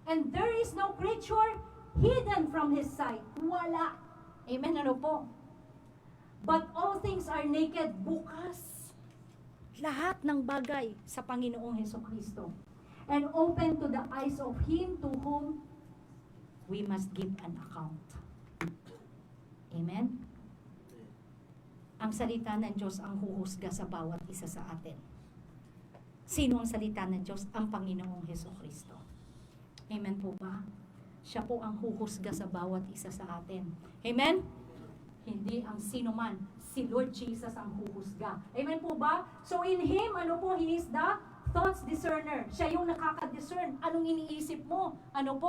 And there is no creature hidden from His sight. Wala. Amen, ano po? But all things are naked. Bukas. Lahat ng bagay sa Panginoong Hesukristo. And open to the eyes of Him to whom we must give an account. Amen? Ang salita ng Diyos ang huhusga sa bawat isa sa atin. Sino ang salita ng Diyos? Ang Panginoong Hesukristo. Amen po ba? Siya po ang huhusga sa bawat isa sa atin. Amen? Hindi ang sino man. Si Lord Jesus ang huhusga. Amen po ba? So in Him, He is the thoughts discerner. Siya yung nakaka-discern. Anong iniisip mo? Ano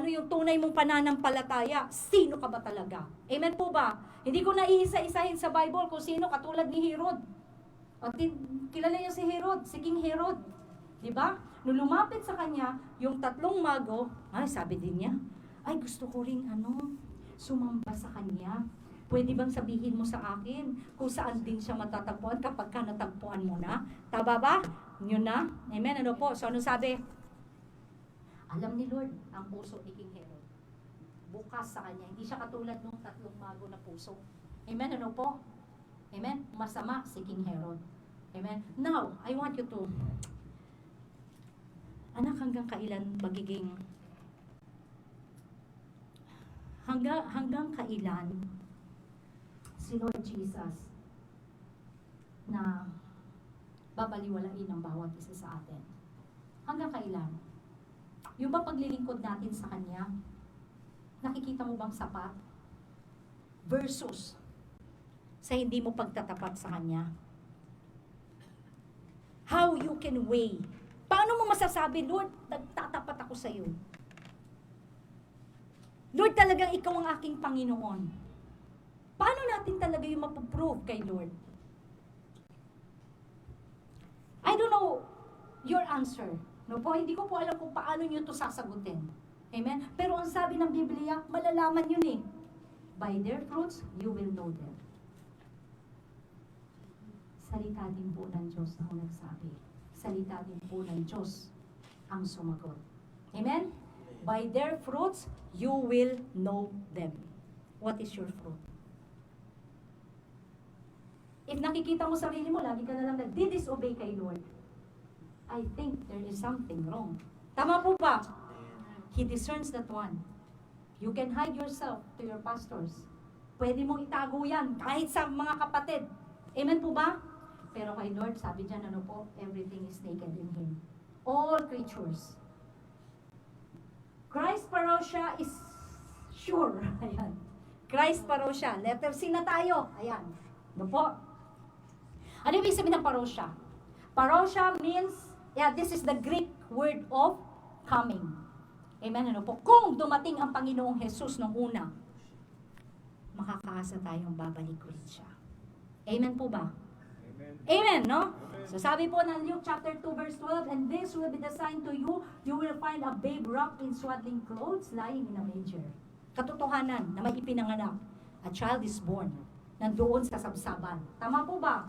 yung tunay mong pananampalataya? Sino ka ba talaga? Amen po ba? Hindi ko na iisa-isahin sa Bible kung sino, katulad ni Herod. At kilala niyo si Herod, si King Herod. Diba? Nung lumapit sa kanya, yung tatlong mago, sabi din niya, gusto ko ring sumamba sa kanya. Pwede bang sabihin mo sa akin kung saan din siya matatagpuan kapag ka natagpuan mo na? Tama ba? Yun na? Amen? So ano sabi? Alam ni Lord ang puso ni King Herod. Bukas sa kanya. Hindi siya katulad ng tatlong mago na puso. Amen? Amen? Masama si King Herod. Amen? Now, I want you to, anak, hanggang kailan magiging, hanggang kailan si Lord Jesus na babaliwalain ang bawat isa sa atin? Hanggang kailan? Yung ba paglilingkod natin sa Kanya, nakikita mo bang sapat? Versus sa hindi mo pagtatapat sa Kanya. How you can weigh. Paano mo masasabi, Lord, nagtatapat ako sa iyo? Lord, talagang ikaw ang aking Panginoon. Paano natin talaga yung mapuprove kay Lord? I don't know your answer. No po, hindi ko po alam kung paano nyo ito sasagutin. Amen? Pero ang sabi ng Biblia, malalaman yun eh. By their fruits, you will know them. Salita din po ng Diyos ang nagsabi. Salita din po ng Diyos ang sumagot. Amen? By their fruits, you will know them. What is your fruit? If nakikita mo sarili mo, lagi ka na lang nag-disobey kay Lord, I think there is something wrong. Tama po ba? He discerns that one. You can hide yourself to your pastors. Pwede mong itago yan kahit sa mga kapatid. Amen po ba? Pero kay Lord, sabi dyan, ano po, everything is naked in Him. All creatures. Christ parousia is sure. Ayan. Christ parousia. Letter C na tayo. Ayan. Ano po? Ano ibig sabihin ng parousia? Parousia means, this is the Greek word of coming. Amen, ano po? Kung dumating ang Panginoong Jesus nung una, makakaasa tayong babalik ulit siya. Amen po ba? Amen. Amen, no? So sabi po ng Luke chapter 2 verse 12, and this will be the sign to you, you will find a babe wrapped in swaddling clothes lying in a manger. Katotohanan na may ipinanganak, a child is born, nandoon sa sabsaban. Tama po ba?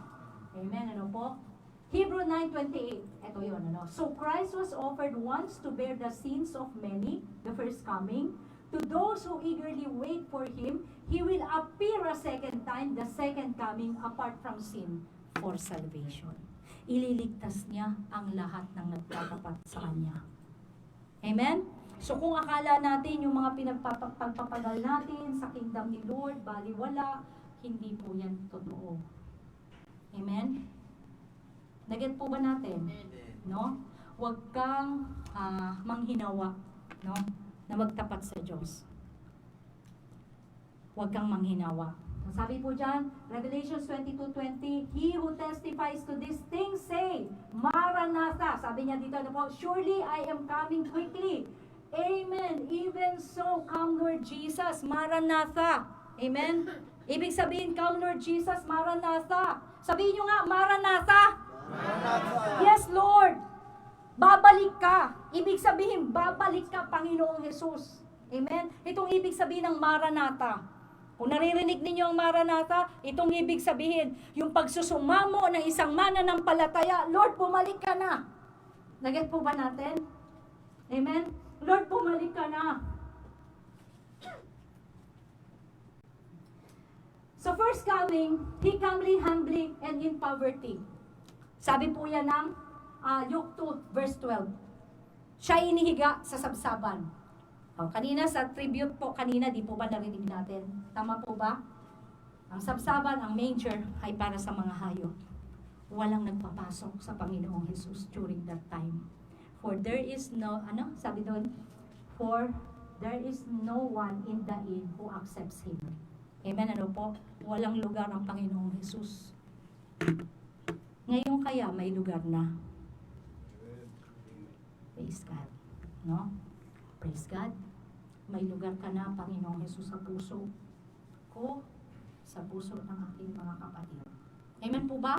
Amen, ano po? Hebrew 9:28, ito yun, ano? So Christ was offered once to bear the sins of many, the first coming. To those who eagerly wait for Him, He will appear a second time, the second coming, apart from sin, for salvation. Ililigtas niya ang lahat ng nagtatapat sa Kanya. Amen? So kung akala natin yung mga pinagpapagal natin sa kingdom ni Lord, baliwala, hindi po yan totoo. Amen? Naget po ba natin? No? Huwag kang manghinawa, no? Na magtapat sa Diyos. Huwag kang manghinawa. Sabi po dyan, Revelation 22:20, He who testifies to these things say, Maranatha. Sabi niya dito, ano po, surely I am coming quickly. Amen. Even so, come Lord Jesus. Maranatha. Amen. Ibig sabihin, come Lord Jesus, Maranatha. Sabihin nyo nga, Maranatha. Yes, Lord. Babalik ka. Ibig sabihin, babalik ka, Panginoong Jesus. Amen? Itong ibig sabihin ng Maranatha. Kung naririnig ninyo ang Maranatha, itong ibig sabihin, yung pagsusumamo ng isang mananampalataya, Lord, bumalik ka na. Naget po ba natin? Amen? Lord, bumalik ka na. So first coming, He comely, humbly, and in poverty. Sabi po yan ng Luke 2, verse 12. Siya inihiga sa sabsaban. Kanina sa tribute po, kanina di po ba narinig natin? Tama po ba? Ang sabsaban, ang manger, ay para sa mga hayop. Walang nagpapasok sa Panginoong Jesus during that time. For there is no, sabi doon? For there is no one in the inn who accepts Him. Amen, ano po? Walang lugar ang Panginoong Jesus. Ngayon kaya may lugar na. Praise God. No? Praise God. May lugar ka na, Panginoong Jesus, sa puso ko, sa puso ng aking mga kapatid. Amen po ba?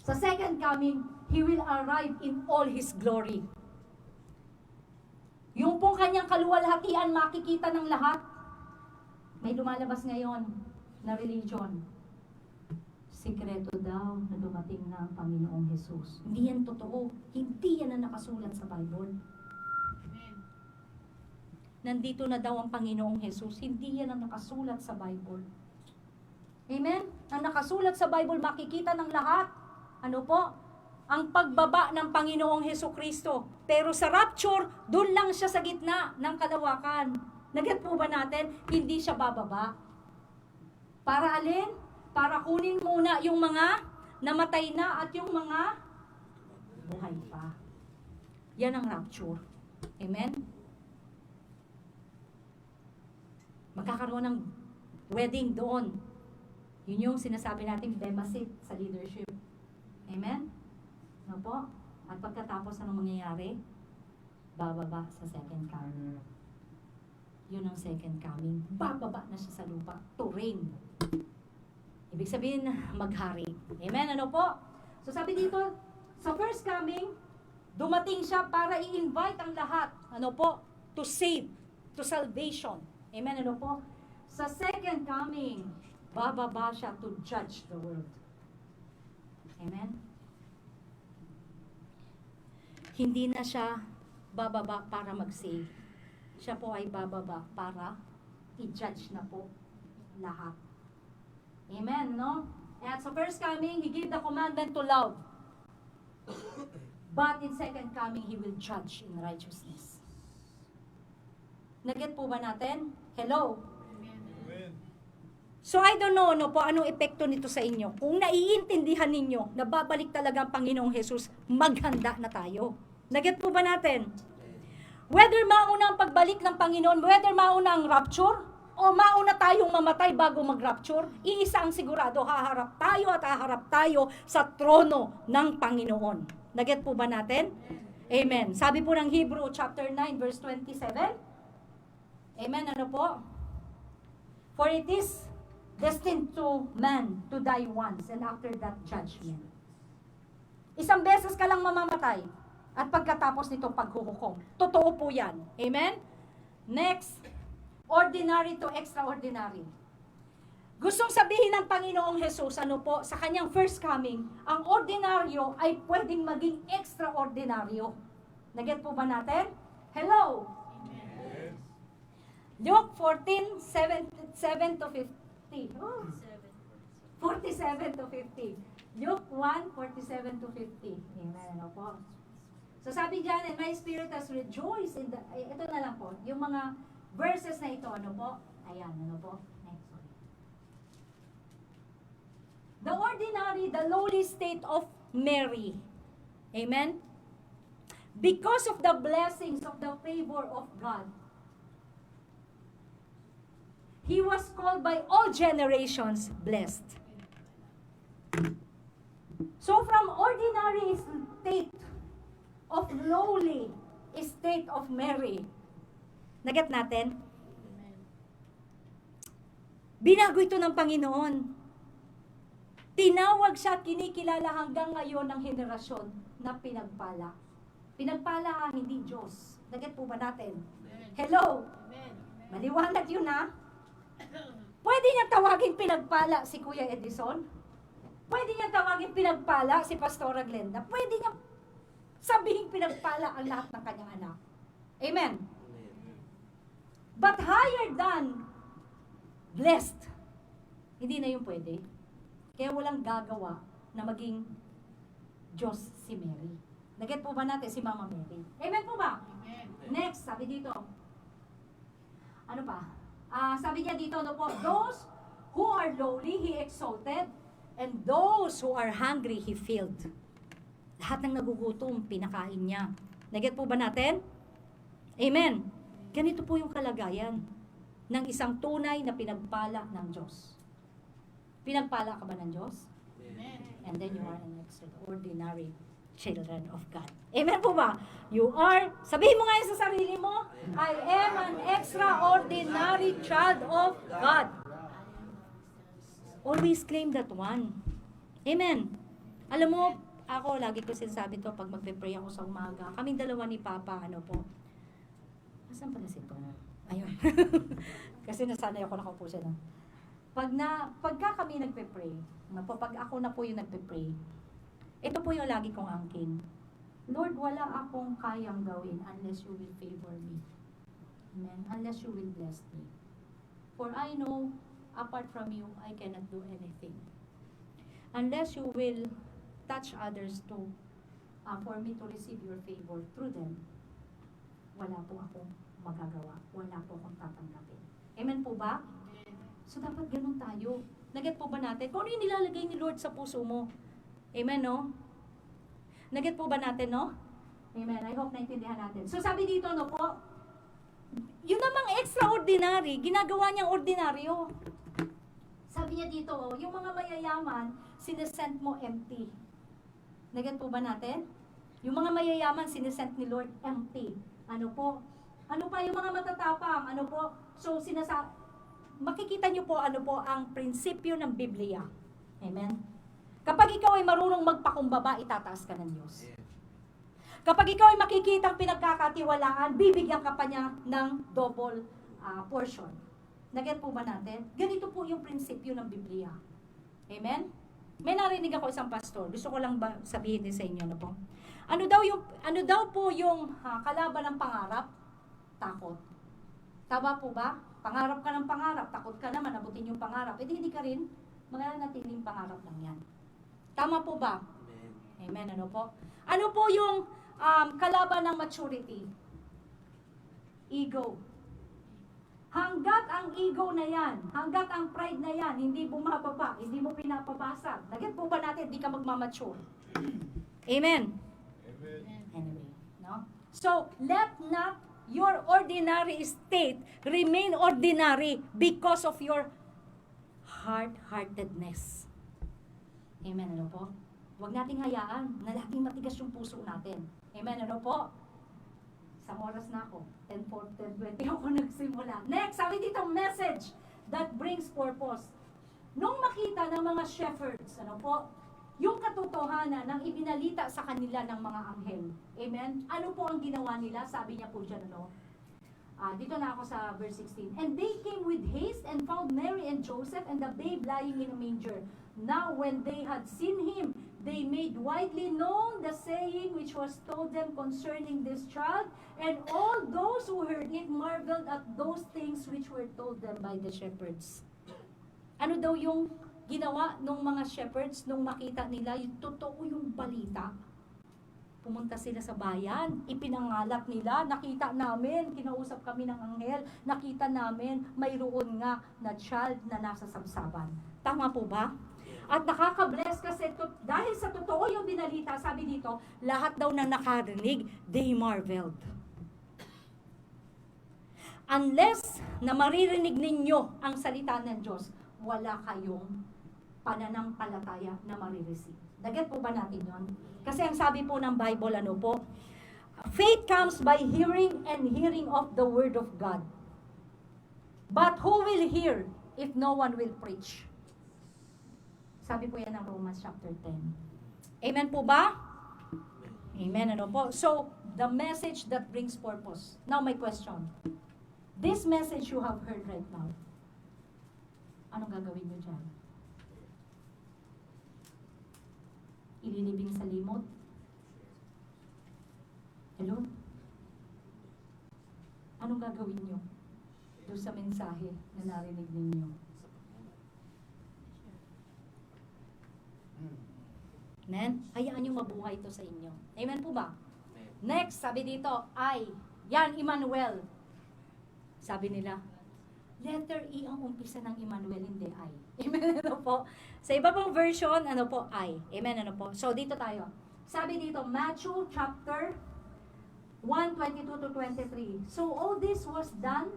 Sa second coming, He will arrive in all His glory. Yung pong kanyang kaluwalhatian makikita ng lahat. May lumalabas ngayon na religion. Sikreto daw na dumating na ang Panginoong Jesus. Hindi yan totoo. Hindi yan na nakasulat sa Bible. Nandito na daw ang Panginoong Jesus. Hindi yan ang nakasulat sa Bible. Amen? Ang nakasulat sa Bible, makikita ng lahat. Ano po? Ang pagbaba ng Panginoong Hesukristo. Pero sa rapture, doon lang siya sa gitna ng kalawakan. Naget po ba natin? Hindi siya bababa. Para alin? Para kunin muna yung mga namatay na at yung mga buhay pa. Yan ang rapture. Amen? Magkakaroon ng wedding doon. Yun yung sinasabi natin bema seat sa leadership. Amen? No po? At pagkatapos anong mangyayari? Bababa sa second coming. Yun ang second coming. Bababa na siya sa lupa to reign. Ibig sabihin, maghari. Amen? Ano po? So sabi dito, sa first coming, dumating siya para i-invite ang lahat. Ano po? To save. To salvation. Amen? Ano po? Sa second coming, bababa siya to judge the world. Amen? Hindi na siya bababa para mag-save. Siya po ay bababa para i-judge na po lahat. Amen, no? At sa first coming, He gave the commandment to love. But in second coming, He will judge in righteousness. Naget po ba natin? Hello? Amen. So I don't know no po anong epekto nito sa inyo. Kung naiintindihan ninyo na babalik talaga ang Panginoong Jesus, maghanda na tayo. Naget po ba natin? Whether mauna ang pagbalik ng Panginoon, whether mauna ang rapture, o mauna tayong mamatay bago mag-rapture, iisa ang sigurado, haharap tayo sa trono ng Panginoon. Naget po ba natin? Amen. Sabi po ng Hebrew chapter 9 verse 27. Amen. Ano po? For it is destined to man to die once and after that judgment. Isang beses ka lang mamamatay at pagkatapos nito paghuhukom. Totoo po yan. Amen? Next, ordinary to extraordinary. Gustong sabihin ng Panginoong Jesus, ano po, sa kanyang first coming, ang ordinaryo ay pwedeng maging extraordinaryo. Naget po ba natin? Hello? Amen. Luke 14, 7 to 50. Oh. 47 to 50. Luke 1, 47 to 50. Amen. Ano po? So sabi dyan, and my spirit has rejoiced in the... ito na lang po. Yung mga verses na ito, ano po? Ayan, ano po? Next one. The ordinary, the lowly state of Mary. Amen? Because of the blessings of the favor of God, He was called by all generations blessed. So from ordinary state of lowly state of Mary, naget natin? Binago ito ng Panginoon. Tinawag siya at kinikilala hanggang ngayon ng henerasyon na pinagpala. Pinagpala hindi Diyos. Naget po ba natin? Hello? Maliwanag yun ha? Pwede niya tawagin pinagpala si Kuya Edison? Pwede niya tawagin pinagpala si Pastora Glenda? Pwede niya sabihin pinagpala ang lahat ng kanyang anak. Amen? But higher than blessed, hindi na yung pwede. Kaya walang gagawa na maging Diyos si Mary. Naget po ba natin si Mama Mary? Amen po ba? Amen. Next, sabi dito. Ano pa? Sabi niya dito, no po, those who are lowly, He exalted, and those who are hungry, He filled. Lahat ng nagugutom, pinakain niya. Naget po ba natin? Amen. Ganito po yung kalagayan ng isang tunay na pinagpala ng Diyos. Pinagpala ka ba ng Diyos? Amen. And then you are an extraordinary children of God. Amen po ba? You are, sabihin mo nga sa sarili mo, I am an extraordinary child of God. Always claim that one. Amen. Alam mo, ako, lagi ko sinasabi to pag magpe-pray ako sa umaga. Kaming dalawa ni Papa, ano po. Asan pala si Tom? Ayun. Kasi nasanay ako nakaupo siya na. Pagka kami nagpe-pray, pag ako na po yung nagpe-pray, ito po yung lagi kong angkin. Lord, wala akong kayang gawin unless you will favor me. Amen? Unless you will bless me. For I know apart from you, I cannot do anything. Unless you will touch others to, for me to receive your favor through them, wala po akong magagawa. Wala po akong tatanggapin. Amen po ba? So, dapat ganun tayo. Naget po ba natin? Kung ano yung nilalagay ni Lord sa puso mo? Amen, no? Naget po ba natin, no? Amen. I hope naintindihan natin. So, sabi dito, no po, yun namang extraordinary, ginagawa niyang ordinaryo. Sabi niya dito, oh, yung mga mayayaman, sinesent mo empty. Naget po ba natin? Yung mga mayayaman, sinesent ni Lord empty. Ano po? Ano pa yung mga matatapang? Ano po? So, makikita niyo po ano po ang prinsipyo ng Biblia. Amen? Kapag ikaw ay marunong magpakumbaba, itataas ka ng Diyos. Kapag ikaw ay makikita ang pinagkakatiwalaan, bibigyan ka pa niya ng double portion. Naget po ba natin? Ganito po yung prinsipyo ng Biblia. Amen? May narinig ako isang pastor. Gusto ko lang sabihin din sa inyo na po. Ano daw po yung kalaban ng pangarap? Takot. Tama po ba? Pangarap ka ng pangarap, takot ka naman, abutin yung pangarap. Hindi ka rin, mananatiling pangarap lang yan. Tama po ba? Amen. Amen, ano po? Ano po yung kalaban ng maturity? Ego. Hanggat ang ego na yan, hanggat ang pride na yan, hindi bumababa, hindi mo pinapabasag. Naging po ba natin, hindi ka magmamature? Amen. Amen. Anyway, no? So, let not your ordinary state remain ordinary because of your hard-heartedness. Amen, ano po? Huwag nating hayaan na laging matigas yung puso natin. Amen, ano po? Isang oras na ako. 10:20 ako nagsimula. Next, sabi dito, message that brings purpose. Nung makita ng mga shepherds, ano po, yung katotohanan ng ibinalita sa kanila ng mga anghel. Amen? Ano po ang ginawa nila? Sabi niya po dyan, ano? Dito na ako sa verse 16. And they came with haste and found Mary and Joseph and the babe lying in a manger. Now when they had seen him, they made widely known the saying which was told them concerning this child, and all those who heard it marveled at those things which were told them by the shepherds. Ano daw yung ginawa ng mga shepherds nung makita nila yung totoo yung balita? Pumunta sila sa bayan, ipinangalap nila, nakita namin, kinausap kami ng anghel, nakita namin, mayroon nga na child na nasa sabsaban. Tama po ba? At nakaka-bless kasi dahil sa totoo yung binalita, sabi dito, lahat daw na nakarinig, they marveled. Unless na maririnig ninyo ang salita ng Diyos, wala kayong pananampalataya na marireceive. Dagat po ba natin yun? Kasi ang sabi po ng Bible, ano po? Faith comes by hearing and hearing of the Word of God. But who will hear if no one will preach? Sabi po yan ng Romans chapter 10. Amen po ba? Amen, ano po? So, the message that brings purpose. Now, my question. This message you have heard right now, anong gagawin nyo dyan? Ililibing sa limot? Hello? Anong gagawin nyo doon sa mensahe na narinig ninyo? Amen? Hayaan nyo mabuhay ito sa inyo. Amen po ba? Amen. Next, sabi dito, yan, Emmanuel. Sabi nila, letter E ang umpisa ng Emmanuel, hindi I. Amen, ano po? Sa iba pong version, ano po, I. Amen, ano po? So, dito tayo. Sabi dito, Matthew chapter 1:22 to 23. So, all this was done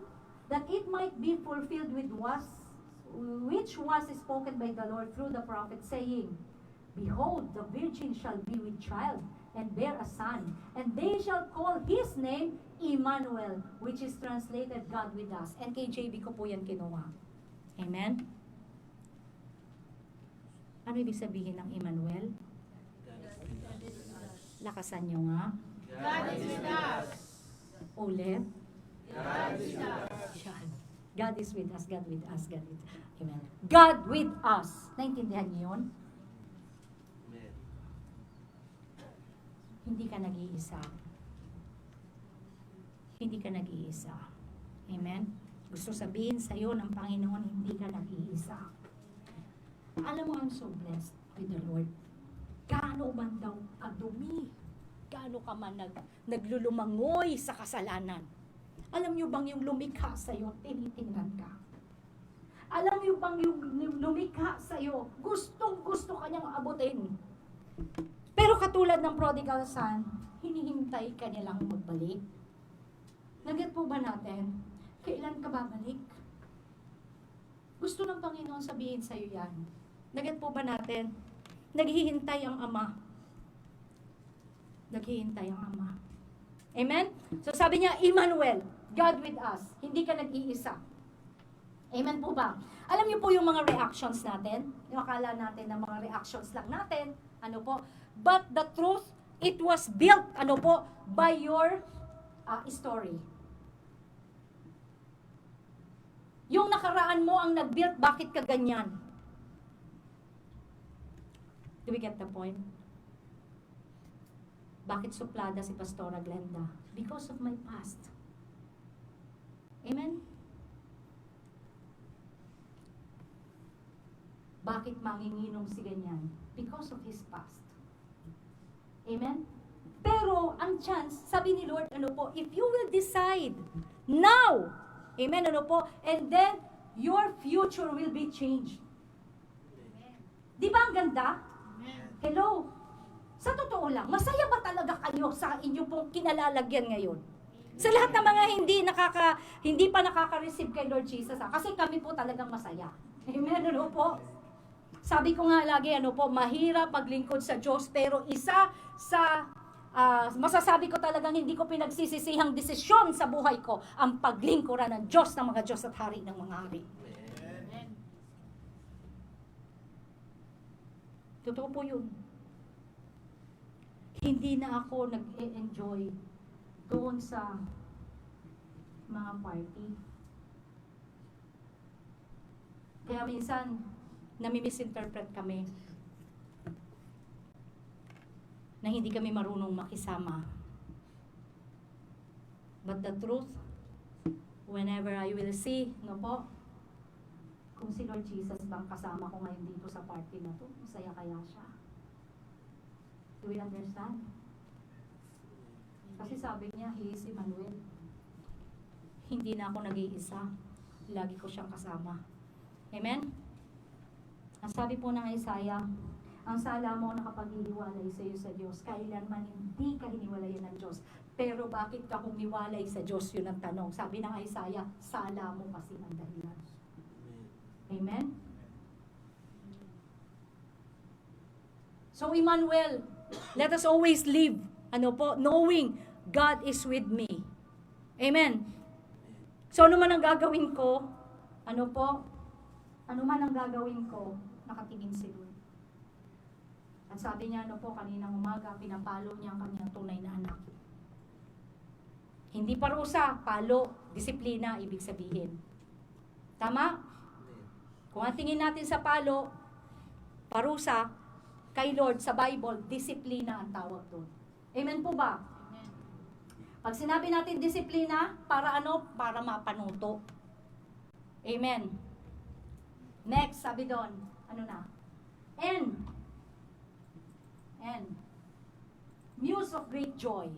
that it might be fulfilled which was spoken by the Lord through the prophet, saying, Behold, the virgin shall be with child, and bear a son, and they shall call his name Emmanuel, which is translated God with us. And KJV ko po yan kinuha. Amen? Ano ibig sabihin ng Emmanuel? Lakasan nyo nga. God is with us. Ulit. God is with us. Yan. God is with us, God with us, God with us. Amen. God with us. Naintindihan niyo yun? Amen. Hindi ka nag-iisa. Hindi ka nag-iisa. Amen? Gusto sabihin sa'yo ng Panginoon, hindi ka nag-iisa. Alam mo, I'm so blessed with the Lord. Gaano man daw kadumi, gaano ka man naglulumangoy sa kasalanan. Alam niyo bang yung lumikha sa'yo, tinitingnan ka? Alam niyo bang yung lumikha sa'yo, gustong-gusto ka niyang abutin? Pero katulad ng prodigal son, hinihintay ka nilang magbalik. Naget po ba natin? Kailan ka babalik? Gusto ng Panginoon sabihin sa'yo yan. Naget po ba natin? Naghihintay ang Ama. Naghihintay ang Ama. Amen? So sabi niya, Emmanuel, God with us. Hindi ka nag-iisa. Amen po ba? Alam niyo po yung mga reactions natin? Yung akala natin na mga reactions lang natin. Ano po? But the truth, it was built, ano po, by your story. Yung nakaraan mo ang nag-build, bakit ka ganyan? Do we get the point? Bakit suplada si Pastora Glenda? Because of my past. Amen? Bakit manginginom si ganyan? Because of his past. Amen? Pero, ang chance, sabi ni Lord, ano po, if you will decide now, amen, ano po, and then, your future will be changed. Di ba ang ganda? Hello? Sa totoo lang, masaya ba talaga kayo sa inyo pong kinalalagyan ngayon? Sa lahat ng mga hindi pa nakaka-receive kay Lord Jesus, kasi kami po talagang masaya. Amen, ano po? Sabi ko nga lagi, ano po, mahirap paglingkod sa Diyos, pero isa sa masasabi ko talagang hindi ko pinagsisisihang desisyon sa buhay ko ang paglingkuran ng Diyos ng mga Diyos at Hari ng mga Hari. Amen. Totoo po yun. Hindi na ako nag-e-enjoy doon sa mga party. Kaya minsan, nami-misinterpret kami na hindi kami marunong makisama. But the truth, whenever I will see, no po, kung si Lord Jesus bang kasama ko ngayon dito sa party na to, masaya kaya siya. Do we understand? Kasi sabi niya, He is Emmanuel. Hindi na ako nag-iisa. Lagi ko siyang kasama. Amen? Ang sabi po ng Isaiah, ang sala mo nakapaghihiwalay sa iyo sa Diyos. Kailanman hindi ka hiniwalayan ng Diyos. Pero bakit ka humiwalay sa Diyos? Yun ang tanong. Sabi ng Isaiah, sala mo kasi ang dahilan. Amen? So Emmanuel, let us always live, ano po, knowing God is with me. Amen? So ano man ang gagawin ko, ano po, ano man ang gagawin ko, nakatingin si Lord. At sabi niya, ano po, kaninang umaga, pinapalo niya ang kanyang tunay na anak. Hindi parusa, palo, disiplina, ibig sabihin. Tama? Kung ang tingin natin sa palo, parusa, kay Lord sa Bible, disiplina ang tawag doon. Amen po ba? Amen. Pag sinabi natin disiplina, para ano? Para mapanuto. Amen. Next, sabi doon, ano na? News of great joy.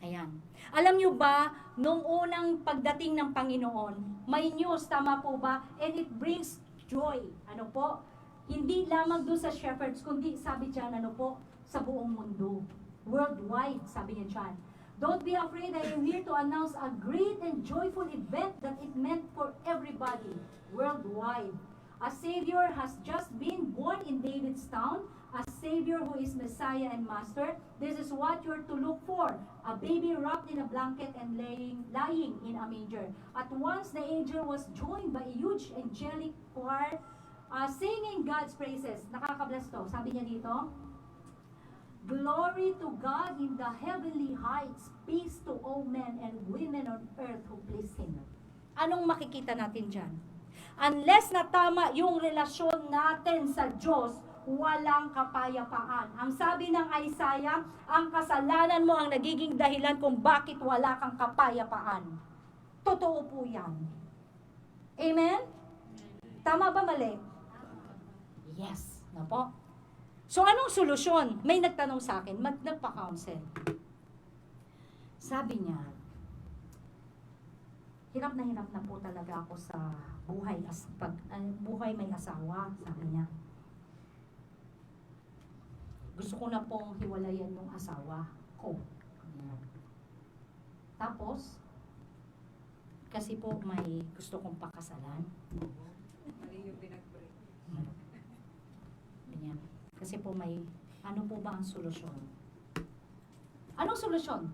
Ayan. Alam nyo ba, nung unang pagdating ng Panginoon, may news, tama po ba? And it brings joy. Ano po? Hindi lamang doon sa shepherds, kundi sabi dyan, ano po? Sa buong mundo. Worldwide, sabi niya dyan. Don't be afraid, I am here to announce a great and joyful event that it meant for everybody. Worldwide. A Savior has just been born in David's town. A Savior who is Messiah and Master. This is what you're to look for. A baby wrapped in a blanket and lying in a manger. At once the angel was joined by a huge angelic choir singing God's praises. Nakakabless to. Sabi niya dito, glory to God in the heavenly heights, peace to all men and women on earth who please Him. Anong makikita natin dyan? Unless na tama yung relasyon natin sa Diyos, walang kapayapaan. Ang sabi ng Isaiah, ang kasalanan mo ang nagiging dahilan kung bakit wala kang kapayapaan. Totoo po yan. Amen? Tama ba mali? Yes. No po? So, anong solusyon? May nagtanong sa akin, nagpa-counsel. Sabi niya, hirap na po talaga ako sa buhay, buhay may asawa, sabi niya. Gusto ko na pong hiwalayan yung asawa ko. Tapos, kasi po may gusto kong pakasalan. Ganyan. Kasi po may, ano po ba ang solusyon? Anong solusyon?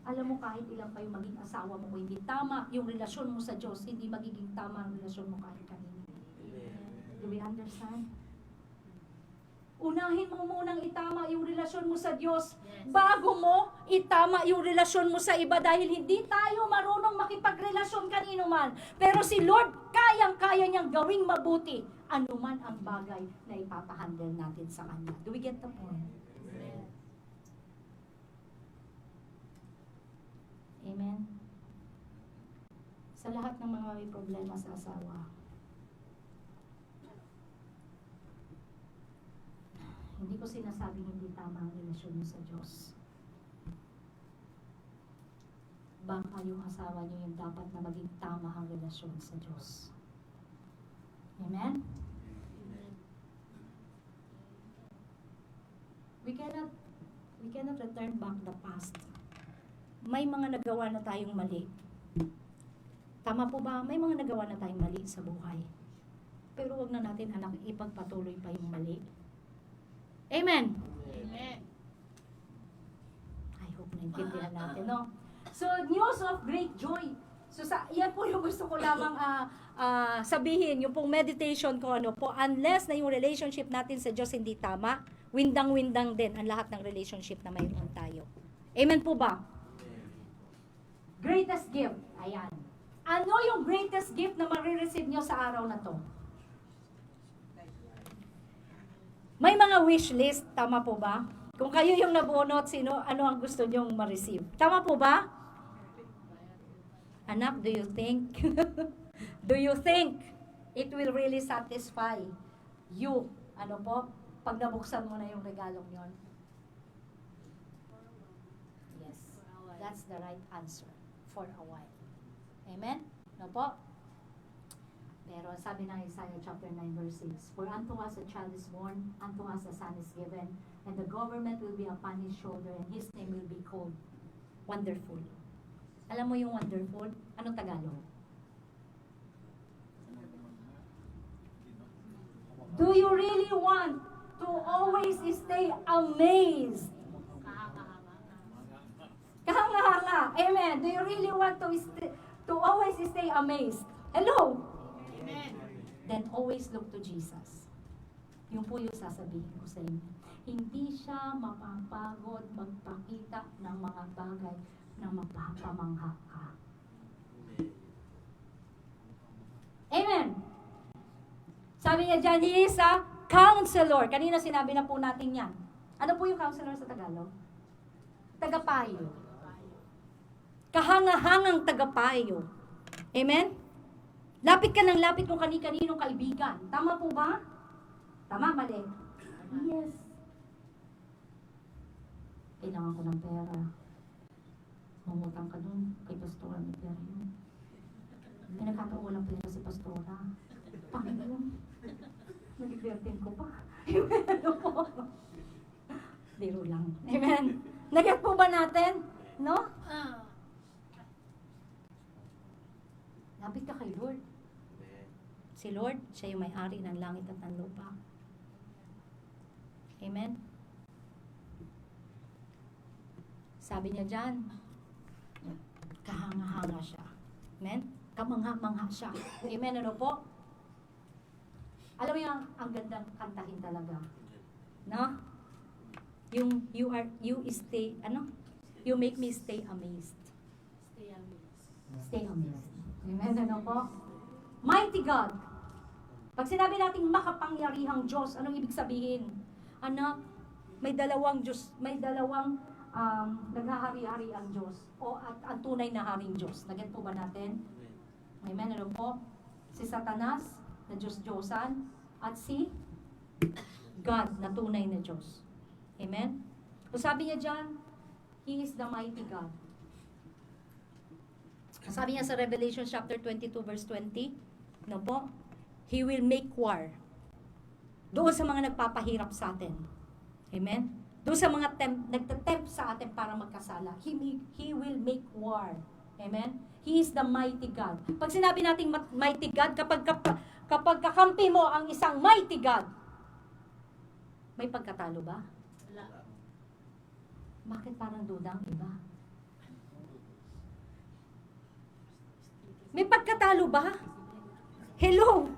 Alam mo, kahit ilang pa yung maging asawa mo, kung hindi tama yung relasyon mo sa Diyos, hindi magiging tama ang relasyon mo kahit kanino. Do we understand? Unahin mo munang itama yung relasyon mo sa Diyos bago mo itama yung relasyon mo sa iba, dahil hindi tayo marunong makipagrelasyon kanino man. Pero si Lord, kayang-kaya niyang gawing mabuti anuman ang bagay na ipapahandle natin sa Kanya. Do we get the point? Amen? Sa lahat ng mga may problema sa asawa, hindi ko sinasabing hindi tama ang relasyon mo sa Diyos. Baka yung asawa niyo yung dapat na maging tama ang relasyon sa Diyos. Amen? We cannot return back the past. May mga nagawa na tayong mali. Tama po ba? May mga nagawa na tayong mali sa buhay. Pero wag na natin, anak, ipagpatuloy pa yung mali. Amen? Amen. I hope naintindihan natin, no? So, news of great joy. So, yan po yung gusto ko lamang sabihin, yung pong meditation ko, ano po, unless na yung relationship natin sa Diyos hindi tama, windang-windang din ang lahat ng relationship na mayroon tayo. Amen po ba? Greatest gift. Ayan. Ano yung greatest gift na marireceive nyo sa araw na to? May mga wish list, tama po ba? Kung kayo yung nabunot, ano ang gusto nyong ma-receive? Tama po ba? Anak, do you think? Do you think it will really satisfy you? Ano po? Pag nabuksan mo na yung regalong yon. Yes. That's the right answer. For a while. Amen? No po? Pero sabi ng Isaiah chapter 9 verse 6, For unto us a child is born, unto us a son is given, and the government will be upon his shoulder, and his name will be called Wonderful. Alam mo yung wonderful? Anong Tagalog? Do you really want to always stay amazed? Kahanga-hanga. Amen. Do you really want to always stay amazed? Hello? Amen. Then always look to Jesus. Yung po yung sasabihin ko sa inyo. Hindi siya mapapagod magpakita ng mga bagay na mapapamangha ka. Amen. Sabi niya dyan, he is a counselor. Kanina sinabi na po natin yan. Ano po yung counselor sa Tagalog? Tagapayo. Kahangahangang tagapayo. Amen? Lapit ka ng lapit kung kani-kaninong kaibigan. Tama po ba? Tama, mali? Yes. Kailangan ko ng pera. Mangutang ka dun. Kay Pastora may pera yun. Pinagkakaulang pera si Pastora. Paano yun? Nag-13 ko pa. Ano po? Biro lang. Amen? Nagyat po ba natin? No? Lapit ka kay Lord. Si Lord, siya yung may-ari ng langit at ng lupa. Amen? Sabi niya dyan, kahanga-hanga siya. Amen? Kamangha-mangha siya. Amen? Ano po? Alam mo yung ang gandang kantahin talaga. No? Yung you make me stay amazed. Stay amazed. Amen? Ano po? Mighty God. Pag sinabi nating makapangyarihang Diyos, anong ibig sabihin? Anak, may dalawang Diyos, may dalawang naghahari-hari ang Diyos o at ang tunay na haring Diyos. Nagget po ba natin? Amen. Ano po? Si Satanas na Diyos-Diyosan at si God na tunay na Diyos. Amen? So sabi niya dyan, He is the mighty God. Sabi niya sa Revelation chapter 22 verse 20, no po? He will make war. Doon sa mga nagpapahirap sa atin. Amen? Doon sa mga nagtatempt sa atin para magkasala. He will make war. Amen? He is the mighty God. Pag sinabi nating mighty God, kapag kakampi mo ang isang mighty God, may pagkatalo ba? Wala. Bakit parang duda ang iba? May pagkatalo ba? Hello?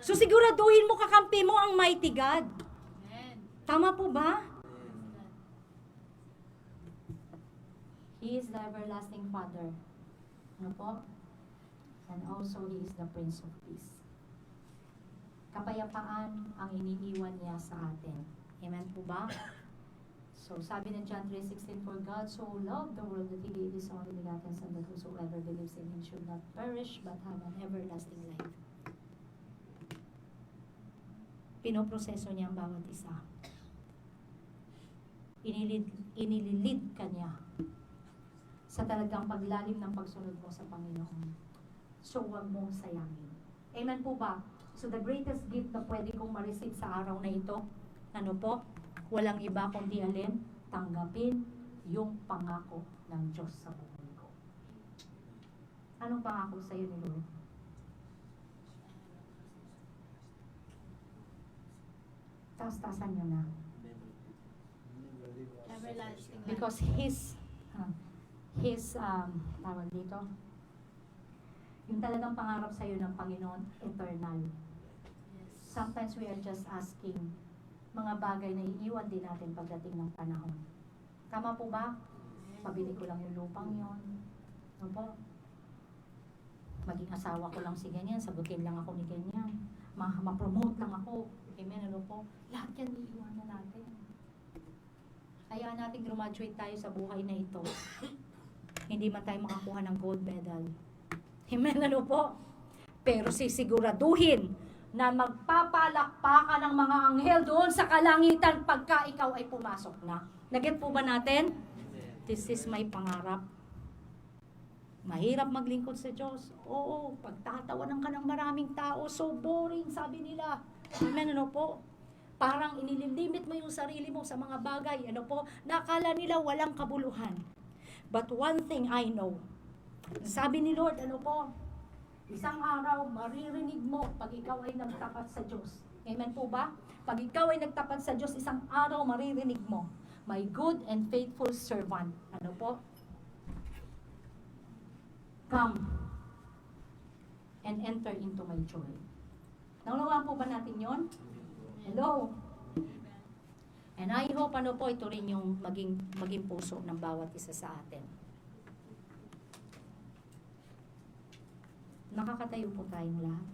So siguraduhin mo kakampi mo ang mighty God. Amen. Tama po ba? He is the everlasting Father. Ano po? And also, He is the Prince of Peace. Kapayapaan ang iniiwan niya sa atin. Amen po ba? So, sabi ng John 3:16, For God so loved the world that He gave His only begotten Son, that whosoever believes in Him should not perish, but have an everlasting life. Pinoproseso niya ang bawat isa. Inililid ka niya sa talagang paglalim ng pagsunod mo sa Panginoon. So, huwag mong sayangin. Amen po ba? So, the greatest gift na pwede kong ma-receive sa araw na ito, ano po? Walang iba kundi alin? Tanggapin yung pangako ng Diyos sa buhay ko. Anong pangako sa iyo ni Lord? Taas-taasan nyo na. Everlasting life. Because tawag dito, yung talagang pangarap sa'yo ng Panginoon, eternal. Yes. Sometimes we are just asking mga bagay na iiwan din natin pagdating ng panahon. Tama po ba? Pabili ko lang yung lupang yon. Ano po? Maging asawa ko lang si ganyan, sagutin lang ako ni ganyan. Ma-promote lang ako. Amen, ano po? Lahat yan iiwanan natin. Hayaan natin graduate tayo sa buhay na ito. Hindi man tayo makakuha ng gold medal. Amen, ano po? Pero sisiguraduhin na magpapalakpakan ng mga anghel doon sa kalangitan pagka ikaw ay pumasok na. Naget po ba natin? This is my pangarap. Mahirap maglingkod sa Diyos. Oo, pagtatawanan ka ng maraming tao, so boring, sabi nila. Amen, ano po? Parang inilimit mo yung sarili mo sa mga bagay, ano po? Nakala nila walang kabuluhan. But one thing I know, sabi ni Lord, ano po? Isang araw, maririnig mo pag ikaw ay nagtapat sa Diyos. Amen po ba? Pag ikaw ay nagtapat sa Diyos, isang araw maririnig mo, my good and faithful servant. Ano po? Come and enter into my joy. Naunawaan po ba natin yon? Hello? And I hope ano po, ito rin yung maging puso ng bawat isa sa atin. Nakakatayo po tayong lahat.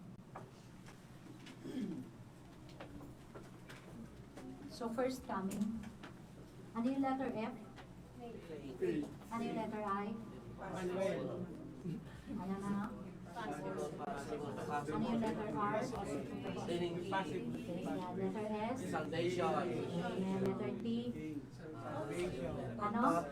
So first coming, ano yung letter F? Ano yung letter I? Ano na? Ano yung letter R? Okay, yeah, letter S. Salvation. And letter T. Ano?